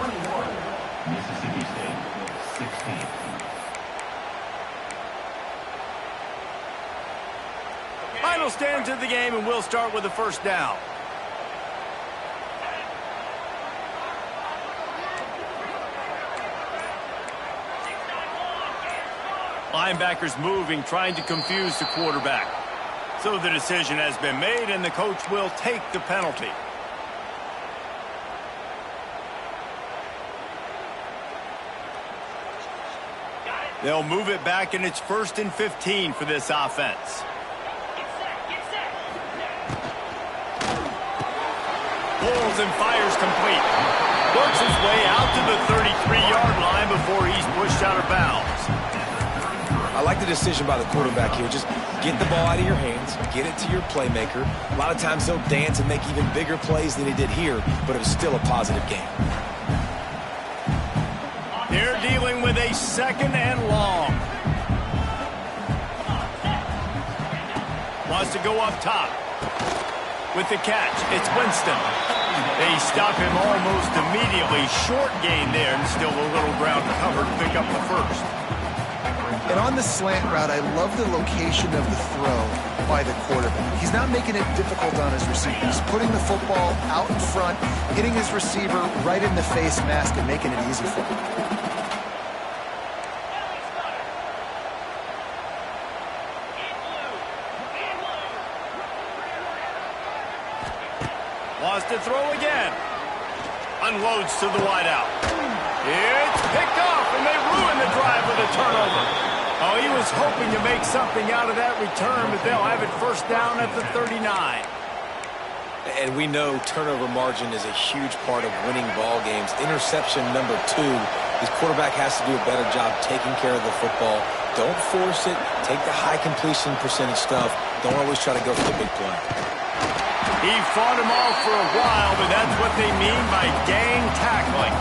21, Mississippi State 16. Final stand to the game, and we'll start with the first down. Linebackers moving, trying to confuse the quarterback. So the decision has been made, and the coach will take the penalty. They'll move it back, and it's 1st and 15 for this offense. Pulls and fires complete. Works his way out to the 33-yard line before he's pushed out of bounds. I like the decision by the quarterback here. Just get the ball out of your hands, get it to your playmaker. A lot of times they'll dance and make even bigger plays than he did here, but it was still a positive game. They're dealing with a 2nd and long. Wants to go up top. With the catch, it's Winston. They stop him almost immediately. Short gain there, and still a little ground cover to pick up the first. And on the slant route, I love the location of the throw by the quarterback. He's not making it difficult on his receiver. He's putting the football out in front, hitting his receiver right in the face mask and making it easy for him. Wants to throw again. Unloads to the wideout. It's picked off, and they ruin the drive with a turnover. Oh, he was hoping to make something out of that return, but they'll have it first down at the 39. And we know turnover margin is a huge part of winning ball games. Interception number 2. His quarterback has to do a better job taking care of the football. Don't force it. Take the high completion percentage stuff. Don't always try to go for the big play. He fought him off for a while, but that's what they mean by gang tackling.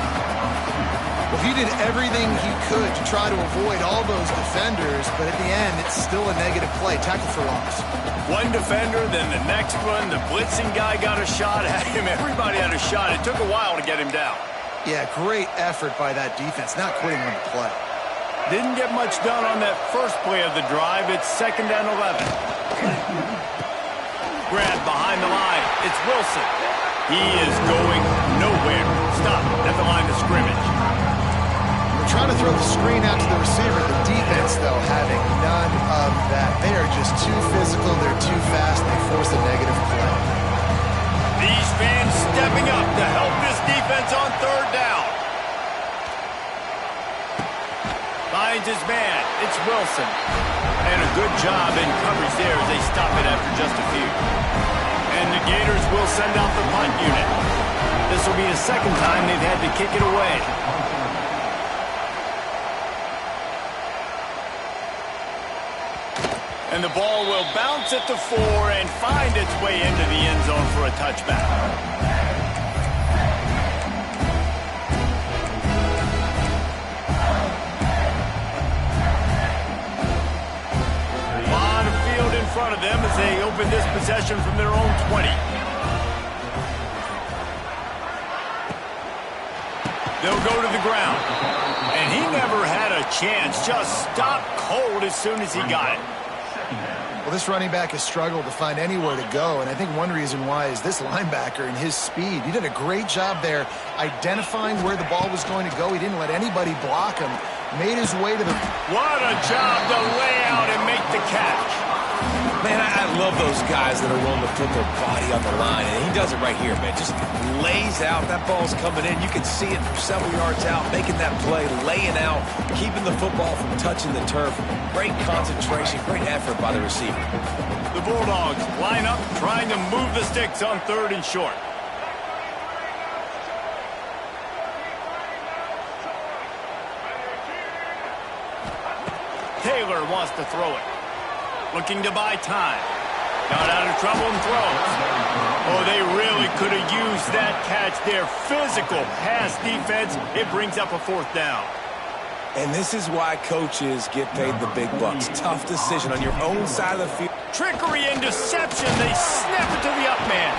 Well, he did everything he could to try to avoid all those defenders, but at the end, it's still a negative play. Tackle for loss. One defender, then the next one. The blitzing guy got a shot at him. Everybody had a shot. It took a while to get him down. Yeah, great effort by that defense, not quitting on the play. Didn't get much done on that first play of the drive. It's 2nd and 11. Grab behind the line. It's Wilson. He is going nowhere. Stop at the line of scrimmage. They're trying to throw the screen out to the receiver. The defense, though, having none of that. They are just too physical. They're too fast. They force a negative play. These fans stepping up to help this defense on third down. Finds his man. It's Wilson. And a good job in coverage there as they stop it after just a few. And the Gators will send out the punt unit. This will be the second time they've had to kick it away. And the ball will bounce at the 4 and find its way into the end zone for a touchback. On the field in front of them as they open this possession from their own 20. They'll go to the ground. And he never had a chance. Just stopped cold as soon as he got it. Well, this running back has struggled to find anywhere to go, and I think one reason why is this linebacker and his speed. He did a great job there identifying where the ball was going to go. He didn't let anybody block him. Made his way to the... What a job to lay out and make the catch. Man, I love those guys that are willing to put their body on the line, and he does it right here, man. Just lays out. That ball's coming in. You can see it from several yards out, making that play, laying out, keeping the football from touching the turf. Great concentration, great effort by the receiver. The Bulldogs line up, trying to move the sticks on third and short. Taylor wants to throw it. Looking to buy time. Got out of trouble and throws. Oh, they really could have used that catch there. Physical pass defense. It brings up a fourth down. And this is why coaches get paid the big bucks. Tough decision on your own side of the field. Trickery and deception. They snap it to the up man.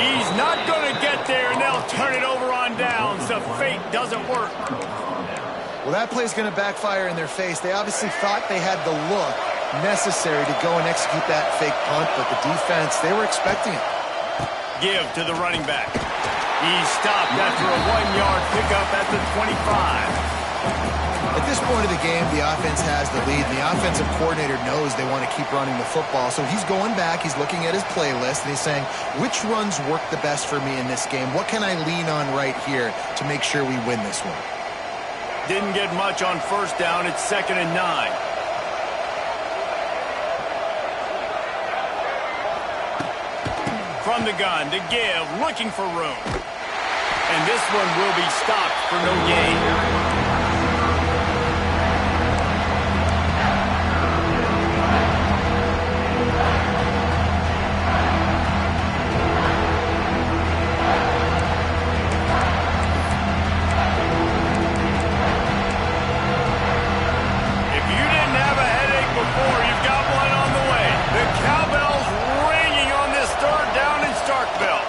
He's not going to get there, and they'll turn it over on downs. The fake doesn't work. Well, that play's going to backfire in their face. They obviously thought they had the look necessary to go and execute that fake punt, but the defense, they were expecting it. Give to the running back. He's stopped after a 1-yard pickup at the 25. At this point of the game, the offense has the lead. The offensive coordinator knows they want to keep running the football, so he's going back, he's looking at his playlist, and he's saying, which runs work the best for me in this game? What can I lean on right here to make sure we win this one? Didn't get much on first down. It's 2nd and 9. From the gun to give, looking for room. And this one will be stopped for no gain. If you didn't have a headache before, you've got one on the way. The cowbell's ringing on this third down in Starkville.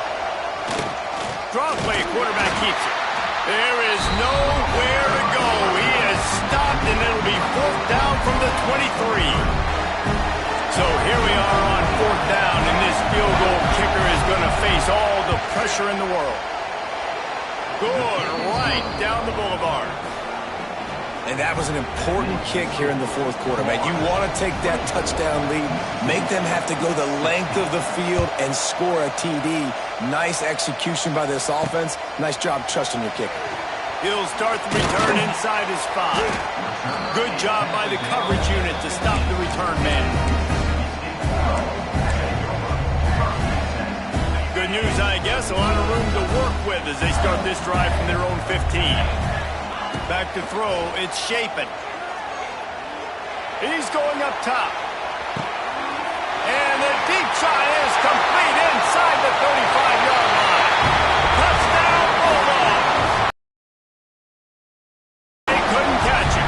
Draw play, quarterback keeps it. There is nowhere to go. He is stopped, and it'll be 4th down from the 23. So here we are on 4th down, and this field goal kicker is going to face all the pressure in the world. Good, right down the boulevard. And that was an important kick here in the 4th quarter, man. You want to take that touchdown lead, make them have to go the length of the field and score a TD. Nice execution by this offense. Nice job trusting your kicker. He'll start the return inside his 5. Good job by the coverage unit to stop the return man. Good news, I guess. A lot of room to work with as they start this drive from their own 15. Back to throw, it's Shapen. He's going up top. And the deep shot is complete inside the 35-yard line. Touchdown, Bulldogs! They couldn't catch him.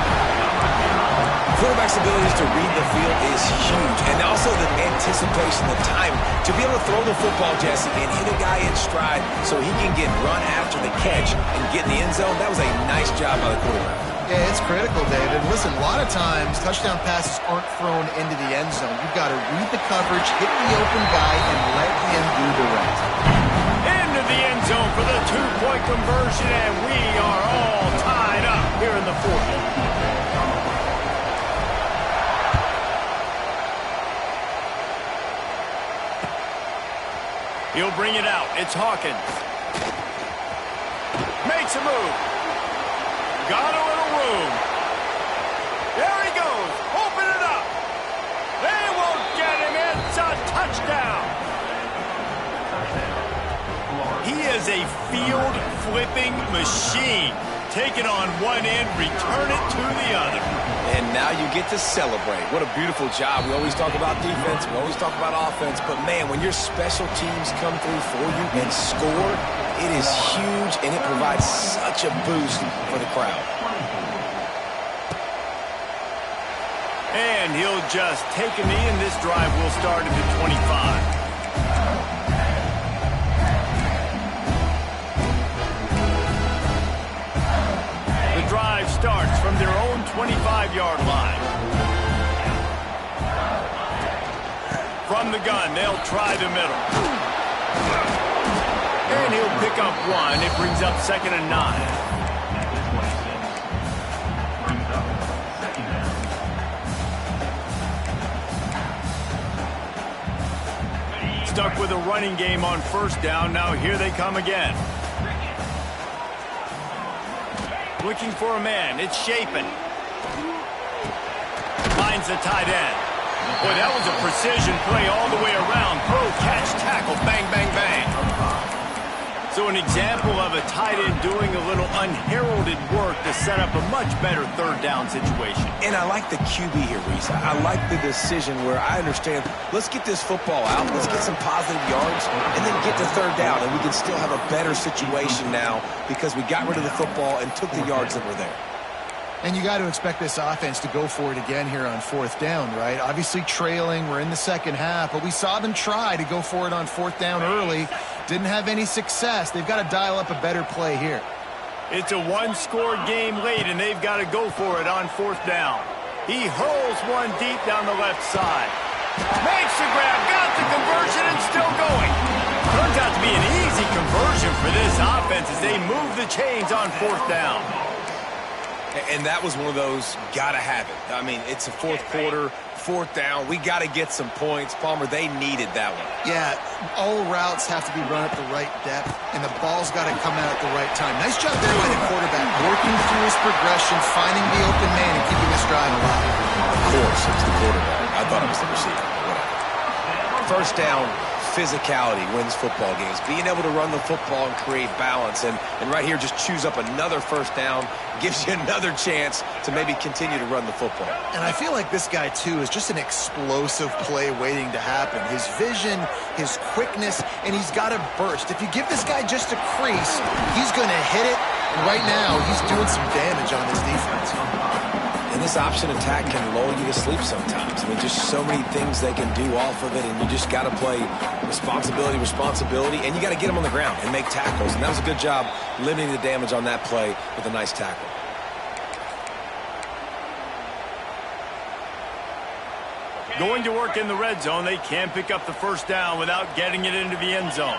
Quarterback's abilities to read the field is huge. And also the anticipation, the time to be able to throw the football, Jesse, and hit a guy in stride so he can get run after the catch and get in the end zone. That was a nice job by the quarterback. Yeah, it's critical, David. Listen, a lot of times touchdown passes aren't thrown into the end zone. You've got to read the coverage, hit the open guy, and let him do the rest. Into He'll bring it out. It's Hawkins. Makes a move. Got a little room. There he goes. Open it up. They won't get him. It's a touchdown. He is a field-flipping machine. Take it on one end, return it to the other. And now you get to celebrate. What a beautiful job. We always talk about defense, we always talk about offense, but man, when your special teams come through for you and score, it is huge, and it provides such a boost for the crowd. And he'll just take a knee, and this drive will start at the 25. Drive starts from their own 25-yard line. From the gun, they'll try the middle. And he'll pick up one. It brings up 2nd and 9. Stuck with a running game on 1st down. Now here they come again. Looking for a man. It's Shapen. Finds the tight end. Boy, that was a precision play all the way around. Throw, catch, tackle, bang, bang, bang. So an example of a tight end doing a little unheralded work to set up a much better 3rd down situation. And I like the QB here, Reese. I like the decision where I understand, let's get this football out, let's get some positive yards, and then get to 3rd down, and we can still have a better situation now because we got rid of the football and took the yards that were there. And you got to expect this offense to go for it again here on 4th down, right? Obviously trailing, we're in the 2nd half, but we saw them try to go for it on 4th down early. Didn't have any success. They've got to dial up a better play here. It's a one-score game late, and they've got to go for it on 4th down. He hurls one deep down the left side. Makes the grab, got the conversion, and still going. Turns out to be an easy conversion for this offense as they move the chains on 4th down. And that was one of those gotta have it. I mean, it's a 4th quarter, 4th down. We got to get some points. Palmer, they needed that one. Yeah, all routes have to be run at the right depth, and the ball's got to come out at the right time. Nice job there by the quarterback, working through his progression, finding the open man, and keeping this drive alive. Of course, it's the quarterback. I thought it was the receiver. Whatever. 1st down, physicality wins football games. Being able to run the football and create balance. And right here, just choose up another 1st down. Gives you another chance to maybe continue to run the football. And I feel like this guy, too, is just an explosive play waiting to happen. His vision, his quickness, and he's got a burst. If you give this guy just a crease, he's going to hit it. And right now, he's doing some damage on this defense. And this option attack can lull you to sleep sometimes. I mean, just so many things they can do off of it, and you just got to play responsibility, and you got to get them on the ground and make tackles. And that was a good job limiting the damage on that play with a nice tackle. Going to work in the red zone, they can pick up the 1st down without getting it into the end zone.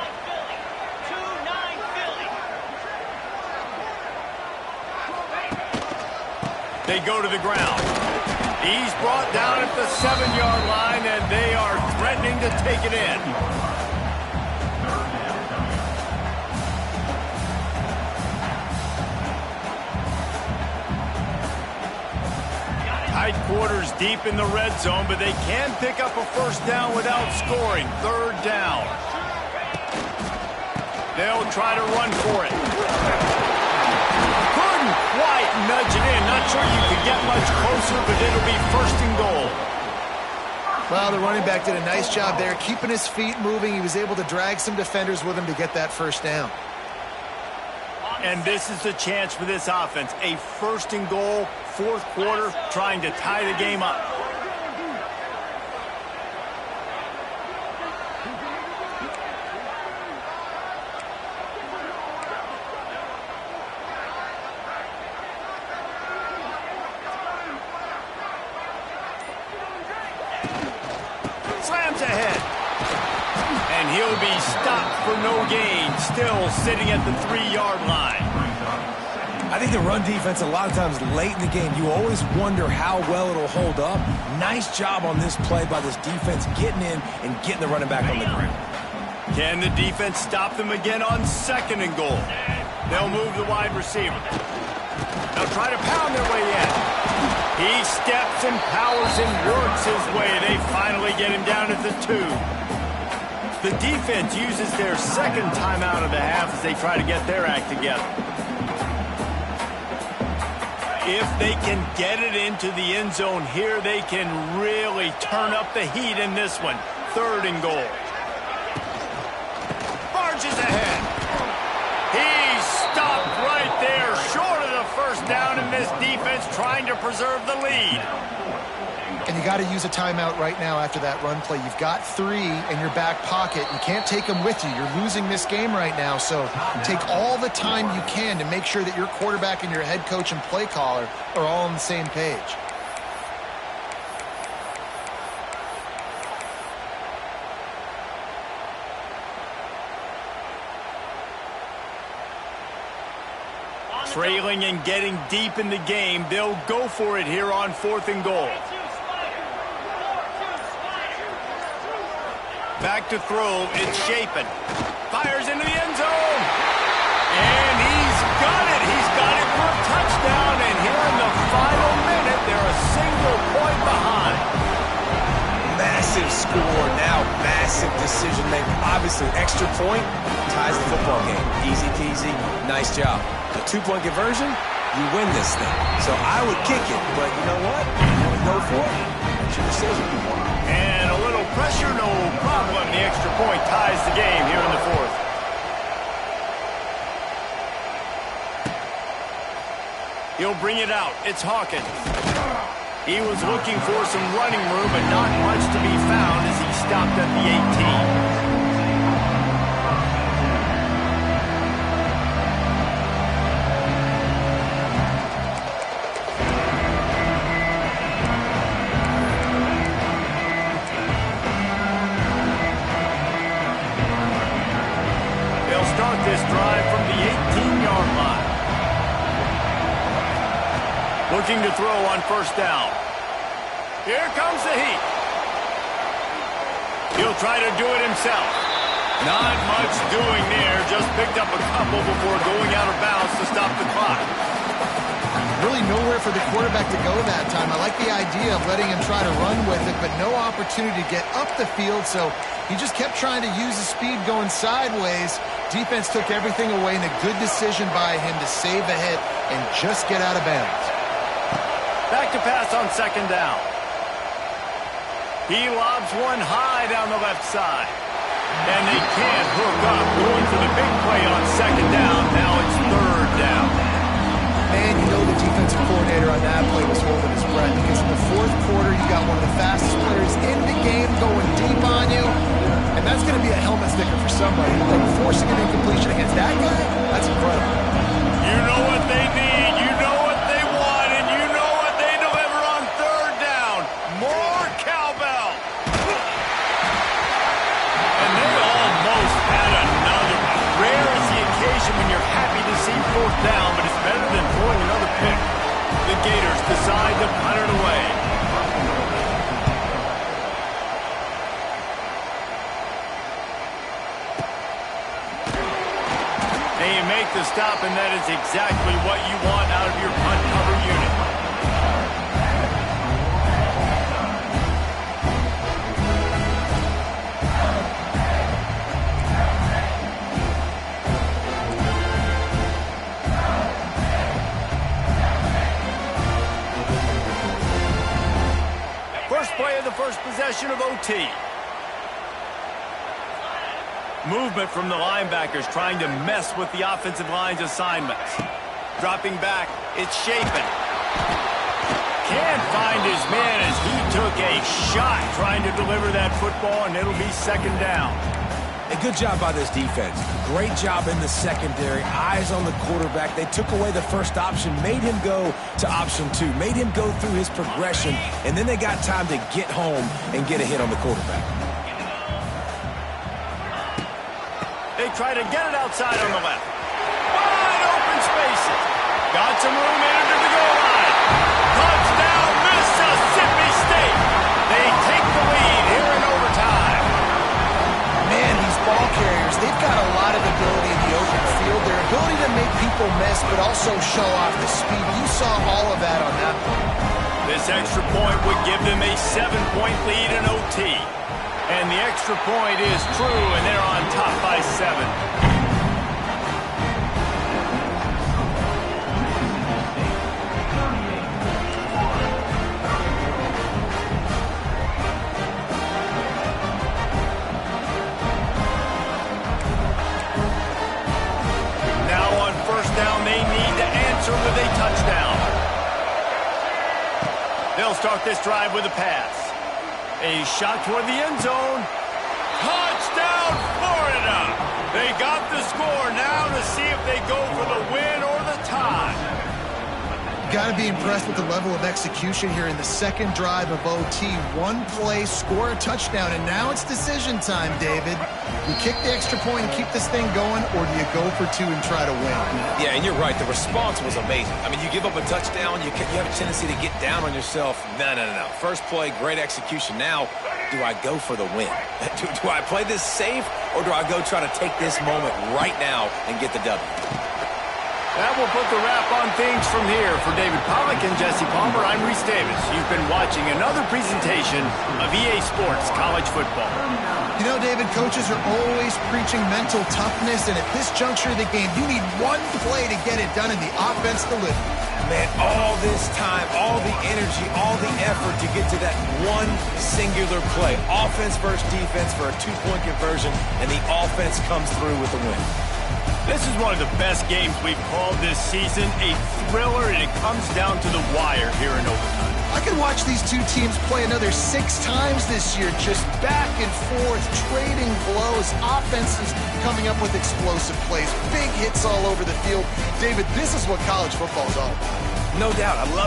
They go to the ground. He's brought down at the 7-yard line, and they are threatening to take it in. Tight quarters deep in the red zone, but they can pick up a 1st down without scoring. 3rd down. They'll try to run for it. Couldn't quite nudge it in. Not sure you could get much closer, but it'll be 1st and goal. Well, the running back did a nice job there, keeping his feet moving. He was able to drag some defenders with him to get that 1st down. And this is the chance for this offense. A 1st and goal, 4th quarter, trying to tie the game up. Slams ahead. And he'll be stopped for no gain, still sitting at the 3-yard line. I think the run defense, a lot of times late in the game, you always wonder how well it'll hold up. Nice job on this play by this defense, getting in and getting the running back on the ground. Can the defense stop them again on 2nd and goal? They'll move the wide receiver. They'll try to pound their way in. He steps and powers and works his way. They finally get him down at the 2. The defense uses their 2nd timeout of the half as they try to get their act together. If they can get it into the end zone here, they can really turn up the heat in this one. 3rd and goal. Barges ahead. He's stopped right there, short of the 1st down, and this defense trying to preserve the lead. And you got to use a timeout right now after that run play. You've got 3 in your back pocket. You can't take them with you. You're losing this game right now. So take all the time you can to make sure that your quarterback and your head coach and play caller are all on the same page. Trailing and getting deep in the game, they'll go for it here on 4th and goal. Back to throw, it's Shapen. Fires into the end zone. And he's got it. He's got it for a touchdown. And here in the final minute, they're a single point behind. Massive score, now massive decision making. Obviously, extra point ties the football game. Easy peasy, nice job. A 2-point conversion, you win this thing. So I would kick it, but you know what? You want to go for it? It's your decision. And a little pressure, no problem. The extra point ties the game here in the 4th. He'll bring it out. It's Hawkins. He was looking for some running room, but not much to be found as he stopped at the 18. Start this drive from the 18-yard line. Looking to throw on 1st down. Here comes the heat. He'll try to do it himself. Not much doing there. Just picked up a couple before going out of bounds to stop the clock. Really nowhere for the quarterback to go that time. I like the idea of letting him try to run with it, but no opportunity to get up the field, so he just kept trying to use his speed going sideways. Defense took everything away, and a good decision by him to save a hit and just get out of bounds. Back to pass on 2nd down. He lobs one high down the left side. And they can't hook up. Going for the big play on 2nd down. Now it's 3rd down. Man, you know the defensive coordinator on that play was holding his breath, because in the 4th quarter, you got one of the fastest players in the game going deep on you, and that's going to be a helmet sticker for somebody. Like forcing an incompletion against that guy, that's incredible. You know what they need, you know what they want, and you know what they deliver on 3rd down. More cowbell. And they almost had another one. Rare is the occasion when you're happy to see 4th down, but it's better than throwing another pick. The Gators decide to punt it away. They make the stop, and that is exactly what you want out of your punt cover unit. First play of the first possession of OT. Movement from the linebackers trying to mess with the offensive line's assignments. Dropping back, it's Shapen. Can't find his man as he took a shot trying to deliver that football, and it'll be 2nd down. A good job by this defense. Great job in the secondary. Eyes on the quarterback. They took away the first option, made him go to option 2, made him go through his progression, and then they got time to get home and get a hit on the quarterback. They try to get it outside on the left. Wide open spaces. Got some room into the goal line. Touchdown, Mississippi State. They take the lead here in overtime. Man, he's ball carrier. simple miss, but also show off the speed. You saw all of that on that play. This extra point would give them a 7-point lead in OT. And the extra point is true, and they're on top by 7. With a touchdown. They'll start this drive with a pass. A shot toward the end zone. Touchdown, Florida! They got the score now to see if they go for the win or the tie. Got to be impressed with the level of execution here in the second drive of OT. One play, score a touchdown, and now it's decision time, David. You kick the extra point and keep this thing going, or do you go for 2 and try to win? Yeah, and you're right. The response was amazing. I mean, you give up a touchdown, you have a tendency to get down on yourself. No. First play, great execution. Now, do I go for the win? Do I play this safe, or do I go try to take this moment right now and get the W? That will put the wrap on things from here. For David Pollack and Jesse Palmer, I'm Reese Davis. You've been watching another presentation of EA Sports College Football. You know, David, coaches are always preaching mental toughness, and at this juncture of the game, you need one play to get it done, and the offense delivered. Man, all this time, all the energy, all the effort to get to that one singular play. Offense versus defense for a 2-point conversion, and the offense comes through with the win. This is one of the best games we've called this season. A thriller, and it comes down to the wire here in overtime. I could watch these two teams play another 6 times this year, just back and forth, trading blows, offenses coming up with explosive plays, big hits all over the field. David, this is what college football is all about. No doubt. I love